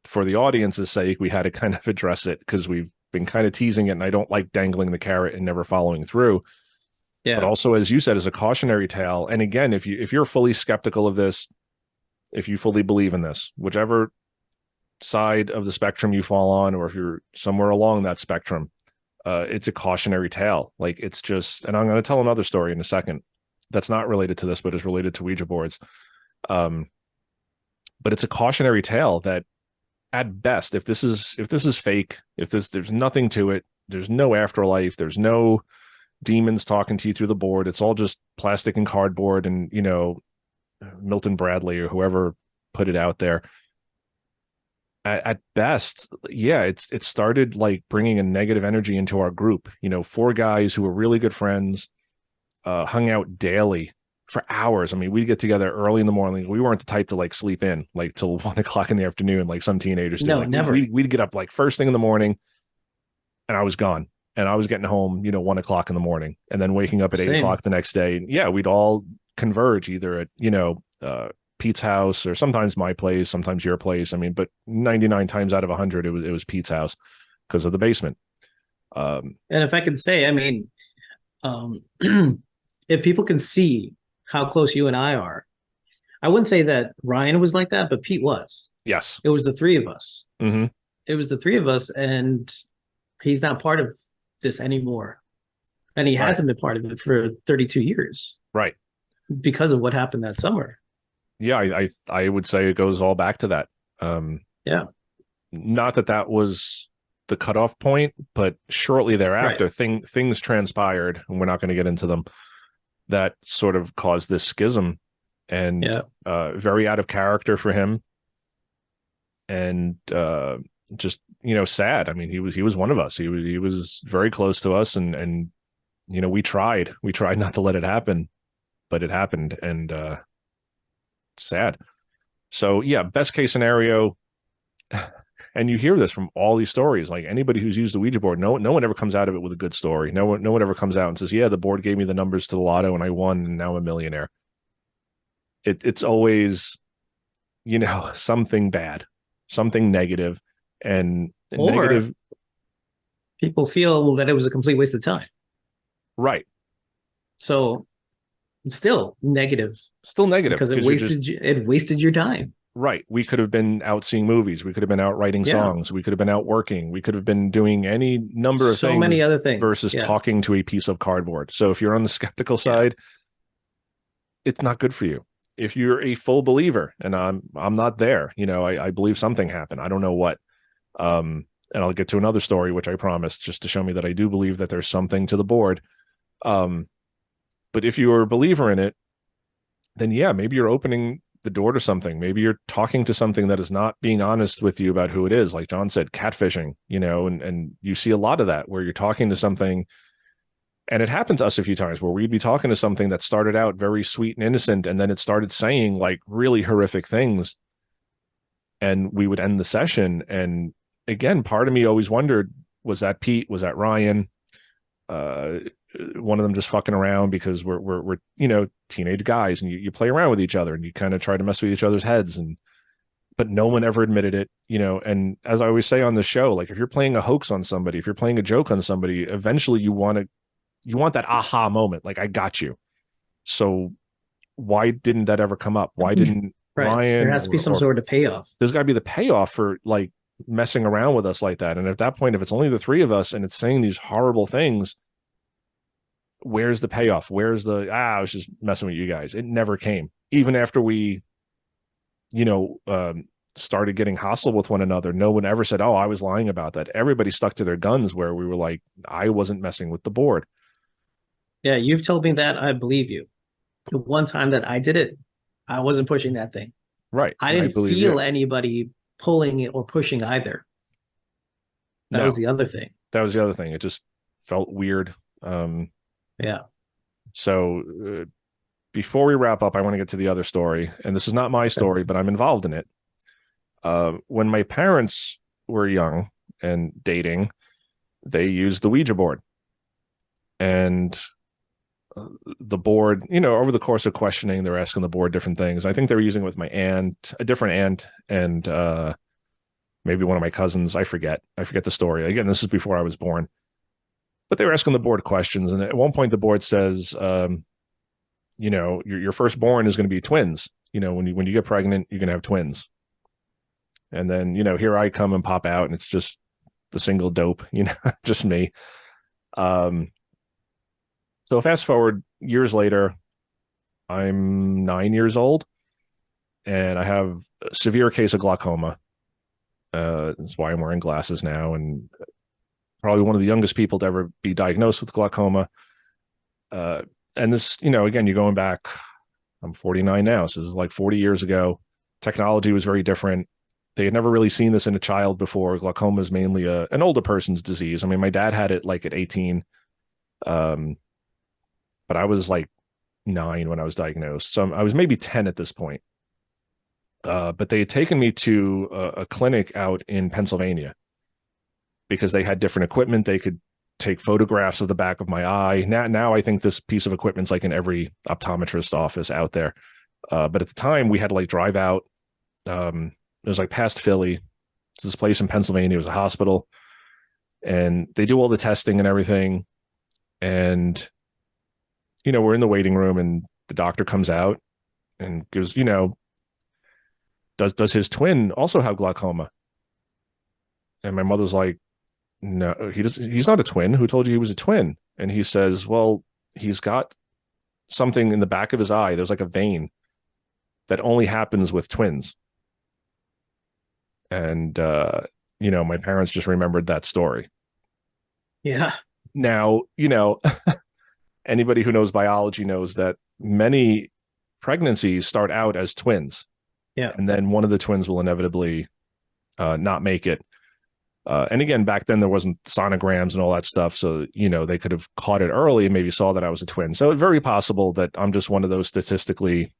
for the audience's sake, we had to kind of address it because we've been kind of teasing it, and I don't like dangling the carrot and never following through. But Yeah. also, as you said, as a cautionary tale. And again, if you're fully skeptical of this, if you fully believe in this, whichever side of the spectrum you fall on, or if you're somewhere along that spectrum, it's a cautionary tale. Like, it's just, and I'm going to tell another story in a second that's not related to this, but is related to Ouija boards. Um, but it's a cautionary tale that, at best, if this is fake, if there's nothing to it, there's no afterlife, there's no demons talking to you through the board, it's all just plastic and cardboard, and Milton Bradley or whoever put it out there. At best, yeah, it started like bringing a negative energy into our group. 4 guys who were really good friends, hung out daily for hours. I mean, we'd get together early in the morning. We weren't the type to like sleep in like till 1 o'clock in the afternoon, like some teenagers do. No, Like never. we'd get up like first thing in the morning, and I was gone. And I was getting home, 1 o'clock in the morning, and then waking up at 8 o'clock Same. the next day. And yeah, we'd all converge either at, Pete's house, or sometimes my place, sometimes your place. I mean, but 99 times out of 100, it was Pete's house because of the basement. And if I could say, I mean, um, if people can see how close you and I are, I wouldn't say that Ryan was like that, but Pete was. Yes. It was the three of us. Mm-hmm. It was the three of us, and he's not part of this anymore. And he Right. hasn't been part of it for 32 years Right. because of what happened that summer. Yeah, I would say it goes all back to that. Yeah. Not that was the cutoff point, but shortly thereafter, Right. things transpired, and we're not going to get into them, that sort of caused this schism, and Yeah. very out of character for him, and just sad. I mean, he was one of us. He was very close to us, and we tried not to let it happen, but it happened, and sad. So yeah, best case scenario, and you hear this from all these stories. Like, anybody who's used the Ouija board, no one ever comes out of it with a good story. No one ever comes out and says, "Yeah, the board gave me the numbers to the lotto, and I won, and now I'm a millionaire." It's always, something bad, something negative, and Or negative. people feel that it was a complete waste of time. Right. So it's still negative Still negative because because you're just it wasted your time. right. We could have been out seeing movies. We could have been out writing Yeah. songs. We could have been out working. We could have been doing any number of So many things other things. versus Yeah. talking to a piece of cardboard. So if you're on the skeptical Yeah. side, it's not good for you. If you're a full believer, and I'm not there, I believe something happened. I don't know what. And I'll get to another story, which I promised, just to show me that I do believe that there's something to the board. But if you're a believer in it, then yeah, maybe you're opening the door to something. Maybe you're talking to something that is not being honest with you about who it is. Like John said, catfishing, and you see a lot of that where you're talking to something. And it happened to us a few times where we'd be talking to something that started out very sweet and innocent, and then it started saying like really horrific things. And we would end the session. And again, part of me always wondered, was that Pete? Was that Ryan? One of them just fucking around, because we're teenage guys, and you play around with each other, and you kind of try to mess with each other's heads, but no one ever admitted it. And as I always say on the show, like, if you're playing a hoax on somebody, if you're playing a joke on somebody, eventually you want that aha moment, like, I got you. So why didn't that ever come up? Why didn't Right. There Ryan has to be some or sort of payoff. there's got to be the payoff for like messing around with us like that? And at that point, if it's only the three of us and it's saying these horrible things, where's the payoff? Where's I was just messing with you guys? It never came. Even after we, started getting hostile with one another, no one ever said, "Oh, I was lying about that." Everybody stuck to their guns, where we were like, "I wasn't messing with the board." Yeah, you've told me that. I believe you. The one time that I did it, I wasn't pushing that thing. Right. I And I didn't believe feel you. anybody pulling it or pushing either. That was No, the other thing. that was the other thing. It just felt weird. Yeah. So before we wrap up, I want to get to the other story. And this is not my Okay. story, but I'm involved in it. When my parents were young and dating, they used the Ouija board. And the board, over the course of questioning, they're asking the board different things. I think they were using it with my aunt, a different aunt, and maybe one of my cousins. I forget the story. Again, this is before I was born. But they were asking the board questions, and at one point the board says, your firstborn is going to be twins. When you get pregnant, you're going to have twins. And then, here I come and pop out, and it's just the single dope, just me. So fast forward years later, I'm 9 years old, and I have a severe case of glaucoma. That's why I'm wearing glasses now, and probably one of the youngest people to ever be diagnosed with glaucoma. And this, again, you're going back, I'm 49 now, so this is like 40 years ago. Technology was very different. They had never really seen this in a child before. Glaucoma is mainly an older person's disease. I mean, my dad had it like at 18, but I was like 9 when I was diagnosed. So I was maybe 10 at this point. But they had taken me to a clinic out in Pennsylvania because they had different equipment. They could take photographs of the back of my eye. Now I think this piece of equipment's like in every optometrist office out there. But at the time, we had to like drive out. It was like past Philly. It's this place in Pennsylvania. It was a hospital. And they do all the testing and everything. And, we're in the waiting room, and the doctor comes out and goes, does his twin also have glaucoma? And my mother's like, no, he's not a twin. Who told you he was a twin? And he says, well, he's got something in the back of his eye. There's like a vein that only happens with twins. And, my parents just remembered that story. Yeah. Now, anybody who knows biology knows that many pregnancies start out as twins. Yeah. And then one of the twins will inevitably not make it. And again, back then there wasn't sonograms and all that stuff. So, they could have caught it early and maybe saw that I was a twin. So it's very possible that I'm just one of those statistically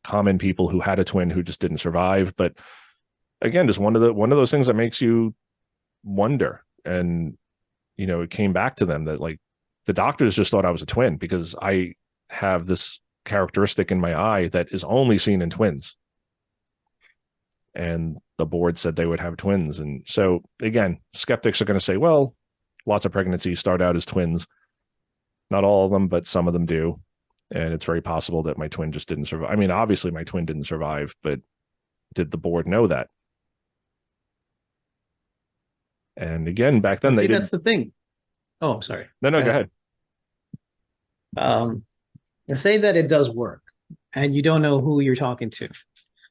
common people who had a twin who just didn't survive. But again, just one of those things that makes you wonder. And, it came back to them that like the doctors just thought I was a twin because I have this characteristic in my eye that is only seen in twins. And the board said they would have twins. And so again, skeptics are going to say, well, lots of pregnancies start out as twins. Not all of them, but some of them do. And it's very possible that my twin just didn't survive. I mean, obviously my twin didn't survive, but did the board know that? And again, back then they didn't. That's the thing. Oh, I'm sorry. No, go ahead. Say that it does work and you don't know who you're talking to.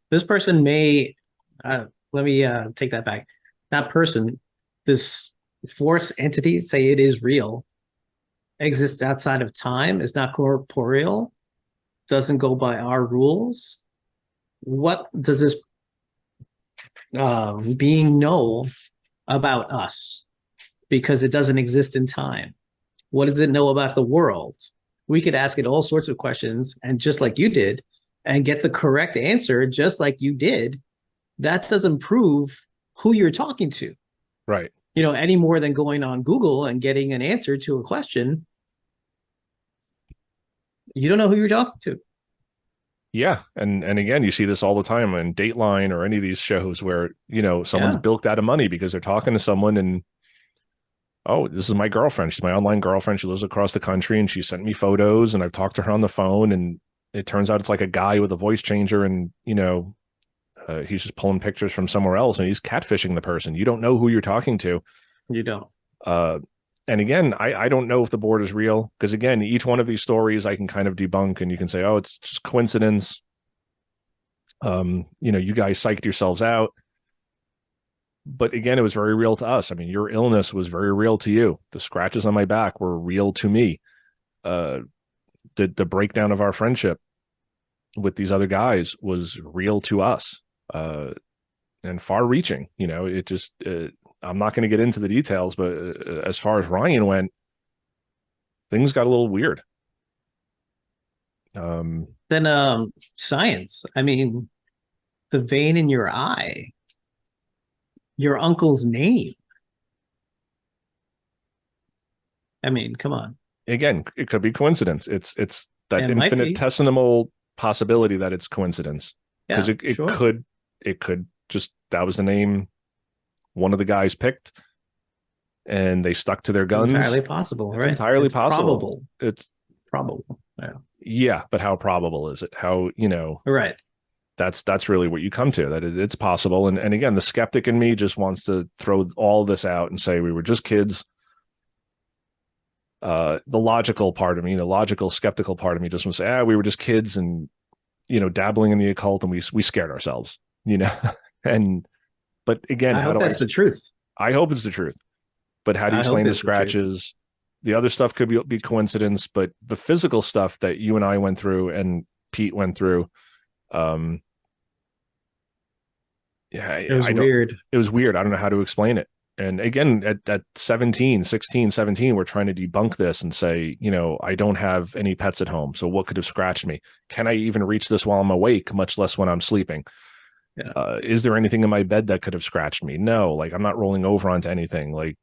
This person may, let me take that back. That person, this force entity, say it is real, exists outside of time, is not corporeal, doesn't go by our rules. What does this being know about us? Because it doesn't exist in time. What does it know about the world? We could ask it all sorts of questions, and just like you did, and get the correct answer just like you did. That doesn't prove who you're talking to. Right. Any more than going on Google and getting an answer to a question. You don't know who you're talking to. Yeah. And again, you see this all the time on Dateline or any of these shows where, someone's bilked out of money because they're talking to someone and, oh, this is my girlfriend. She's my online girlfriend. She lives across the country and she sent me photos and I've talked to her on the phone, and it turns out it's like a guy with a voice changer, and, he's just pulling pictures from somewhere else and he's catfishing the person. You don't know who you're talking to. You don't. And again, I don't know if the board is real, because again, each one of these stories I can kind of debunk, and you can say, oh, it's just coincidence. You guys psyched yourselves out. But again, it was very real to us. I mean, your illness was very real to you. The scratches on my back were real to me. The breakdown of our friendship with these other guys was real to us, and far reaching. It just, I'm not going to get into the details, but as far as Ryan went, things got a little weird. Then science. I mean, the vein in your eye, your uncle's name. I mean, come on. Again, it could be coincidence. It's that infinitesimal possibility that it's coincidence, because it could just, that was the name one of the guys picked and they stuck to their It's guns. entirely possible, It's right? entirely It's possible. probable. It's Probable. Yeah. yeah, but how probable is it? How, Right. that's really what you come to, that it's possible. And again, the skeptic in me just wants to throw all this out and say we were just kids. The logical part of me, the logical skeptical part of me just wants to say, we were just kids and, dabbling in the occult, and we scared ourselves, and, but again, I how hope do that's the truth. I hope it's the truth, but how do you I hope explain the it's the truth. scratches? The other stuff could be coincidence, but the physical stuff that you and I went through and Pete went through, yeah, It was weird. It was weird. I don't know how to explain it. And again, at 16, 17, we're trying to debunk this and say, I don't have any pets at home. So what could have scratched me? Can I even reach this while I'm awake, much less when I'm sleeping? Yeah. Is there anything in my bed that could have scratched me? No, like I'm not rolling over onto anything. Like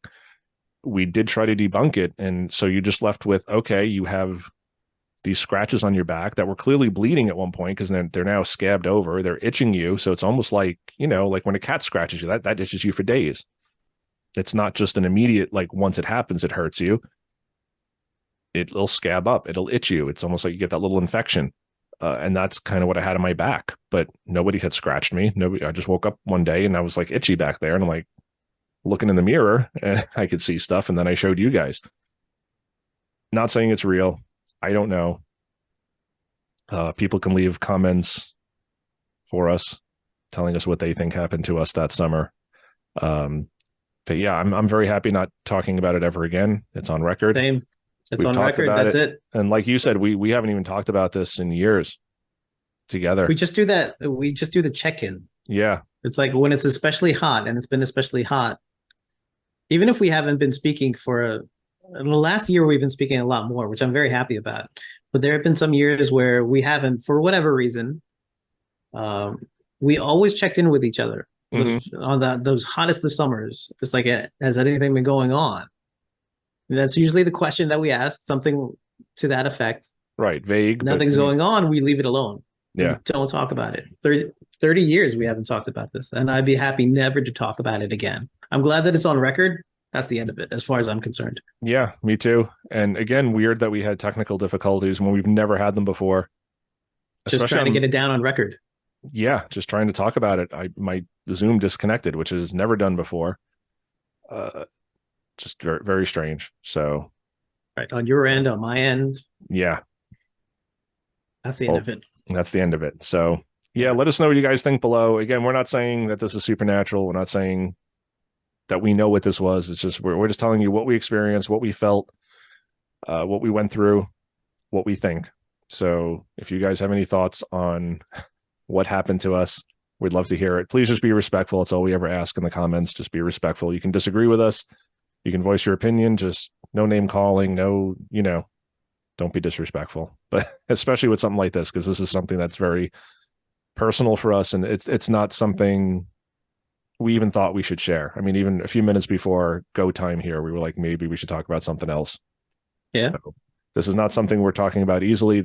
we did try to debunk it. And so you just left with, okay, you have these scratches on your back that were clearly bleeding at one point because they're now scabbed over. They're itching you. So it's almost like, like when a cat scratches you, that itches you for days. It's not just an immediate, like once it happens, it hurts you. It'll scab up. It'll itch you. It's almost like you get that little infection. And that's kind of what I had on my back, but nobody had scratched me. Nobody. I just woke up one day and I was like itchy back there. And I'm like looking in the mirror and I could see stuff. And then I showed you guys. Not saying it's real. I don't know. People can leave comments for us telling us what they think happened to us that summer. But yeah, I'm very happy not talking about it ever again. It's on record. Same. It's We've on talked record. about That's it. And like you said, we haven't even talked about this in years together. We just do that. We just do the check-in. Yeah. It's like when it's especially hot, and it's been especially hot. Even if we haven't been speaking the last year, we've been speaking a lot more, which I'm very happy about. But there have been some years where we haven't, for whatever reason. We always checked in with each other on those hottest of summers. It's like, has anything been going on? And that's usually the question that we ask, something to that effect. Right. Vague. Nothing's going on. We leave it alone. Yeah. We don't talk about it. 30 years we haven't talked about this. And I'd be happy never to talk about it again. I'm glad that it's on record. That's the end of it, as far as I'm concerned. Yeah, me too. And again, weird that we had technical difficulties when we've never had them before. Just trying to get it down on record. Yeah, just trying to talk about it. My Zoom disconnected, which is never done before. Just very, very strange. So, right, on your end, on my end. Yeah, that's the end of it. That's the end of it. So, yeah, let us know what you guys think below. Again, we're not saying that this is supernatural. We're not saying that we know what this was. It's just we're just telling you what we experienced, what we felt, what we went through, what we think. So, if you guys have any thoughts on what happened to us, we'd love to hear it. Please just be respectful. That's all we ever ask in the comments. Just be respectful. You can disagree with us. You can voice your opinion. Just no name calling. No, don't be disrespectful. But especially with something like this, because this is something that's very personal for us, and it's not something we even thought we should share. I mean, even a few minutes before go time here, we were like, maybe we should talk about something else. Yeah. So this is not something we're talking about easily.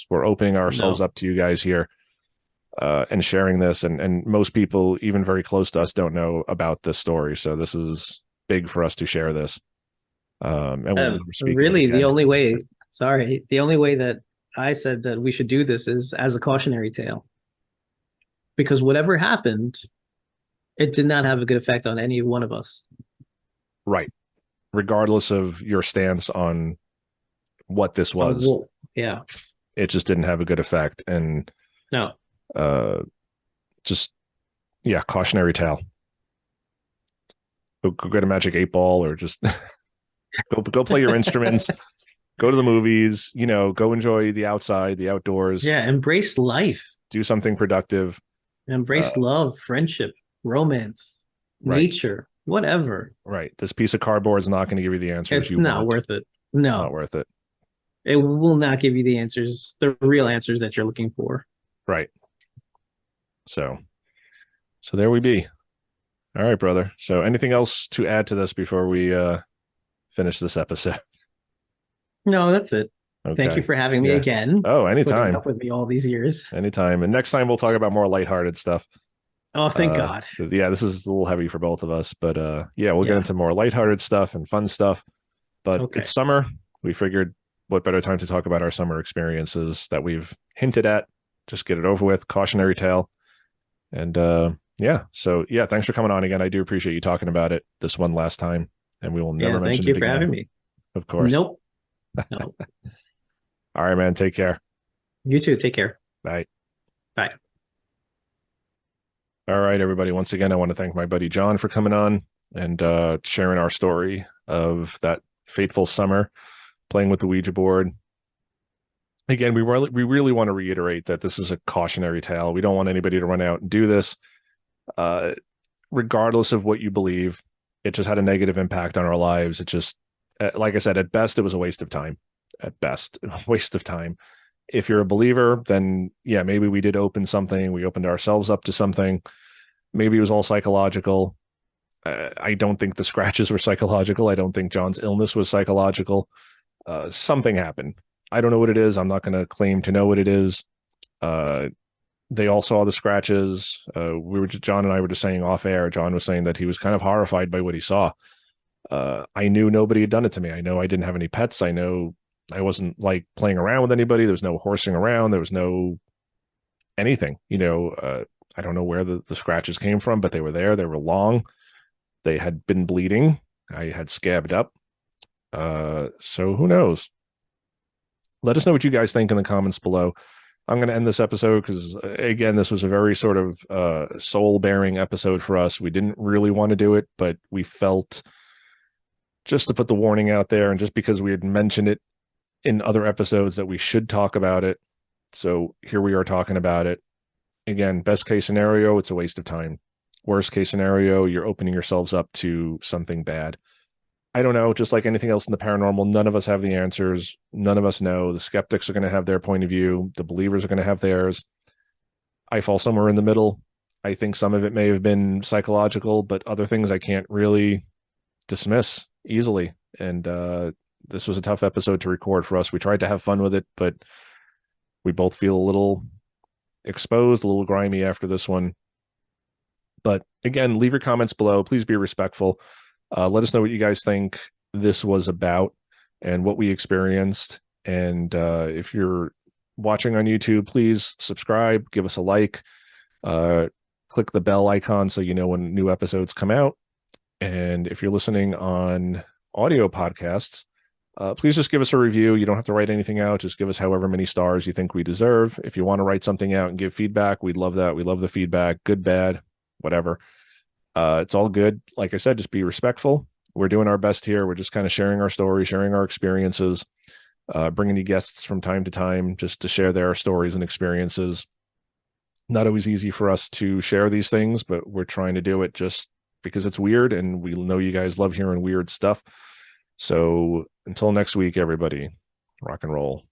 We're opening ourselves up to you guys here. And sharing this, and most people, even very close to us, don't know about this story. So this is big for us to share this. And really, the only way that I said that we should do this is as a cautionary tale, because whatever happened, it did not have a good effect on any one of us. Right. Regardless of your stance on what this was. Yeah. It just didn't have a good effect. And no. Cautionary tale. Go get a magic 8-ball, or just go play your instruments, go to the movies, go enjoy the outside, the outdoors. Yeah, embrace life. Do something productive. Embrace love, friendship, romance, nature, whatever. Right. This piece of cardboard is not going to give you the answers it's not worth it. No. It's not worth it. It will not give you the answers, the real answers that you're looking for. Right. So there we be. All right, brother. So anything else to add to this before we finish this episode? No, that's it. Okay. Thank you for having me again. Oh, anytime. Putting up with me all these years. Anytime. And next time we'll talk about more lighthearted stuff. Oh, thank God. Yeah, this is a little heavy for both of us, but yeah, we'll get Yeah. into more lighthearted stuff and fun stuff. But it's Okay. summer. We figured what better time to talk about our summer experiences that we've hinted at. Just get it over with. Cautionary tale. And yeah, so yeah, thanks for coming on again. I do appreciate you talking about it this one last time, and we will never Yeah. Thank mention you it for having again, me. of course. Nope. No. All right, man. Take care. You too. Take care. Bye. Bye. All right, everybody. Once again, I want to thank my buddy John for coming on and sharing our story of that fateful summer playing with the Ouija board. Again, we really want to reiterate that this is a cautionary tale. We don't want anybody to run out and do this. Uh, Regardless of what you believe, it just had a negative impact on our lives. It just, like I said, at best, it was a waste of time. At best, a waste of time. If you're a believer, then yeah, maybe we did open something. We opened ourselves up to something. Maybe it was all psychological. I don't think the scratches were psychological. I don't think John's illness was psychological. Something happened. I don't know what it is. I'm not going to claim to know what it is. Uh, they all saw the scratches. John and I were just saying off air. John was saying that he was kind of horrified by what he saw. I knew nobody had done it to me. I know I didn't have any pets. I know I wasn't like playing around with anybody. There was no horsing around. There was no anything. I don't know where the scratches came from, but they were there. They were long. They had been bleeding. I had scabbed up. So who knows? Let us know what you guys think in the comments below. I'm going to end this episode because, again, this was a very sort of soul-bearing episode for us. We didn't really want to do it, but we felt just to put the warning out there, and just because we had mentioned it in other episodes that we should talk about it. So here we are talking about it. Again, best case scenario, it's a waste of time. Worst case scenario, you're opening yourselves up to something bad. I don't know, just like anything else in the paranormal, none of us have the answers. None of us know. The skeptics are going to have their point of view. The believers are going to have theirs. I fall somewhere in the middle. I think some of it may have been psychological, but other things I can't really dismiss easily. And this was a tough episode to record for us. We tried to have fun with it, but we both feel a little exposed, a little grimy after this one. But again, leave your comments below. Please be respectful. Let us know what you guys think this was about and what we experienced. And if you're watching on YouTube, please subscribe, give us a like, click the bell icon so you know when new episodes come out. And if you're listening on audio podcasts, please just give us a review. You don't have to write anything out. Just give us however many stars you think we deserve. If you want to write something out and give feedback, we'd love that. We love the feedback, good, bad, whatever. It's all good. Like I said, just be respectful. We're doing our best here. We're just kind of sharing our story, sharing our experiences, bringing you guests from time to time just to share their stories and experiences. Not always easy for us to share these things, but we're trying to do it just because it's weird, and we know you guys love hearing weird stuff. So until next week, everybody, rock and roll.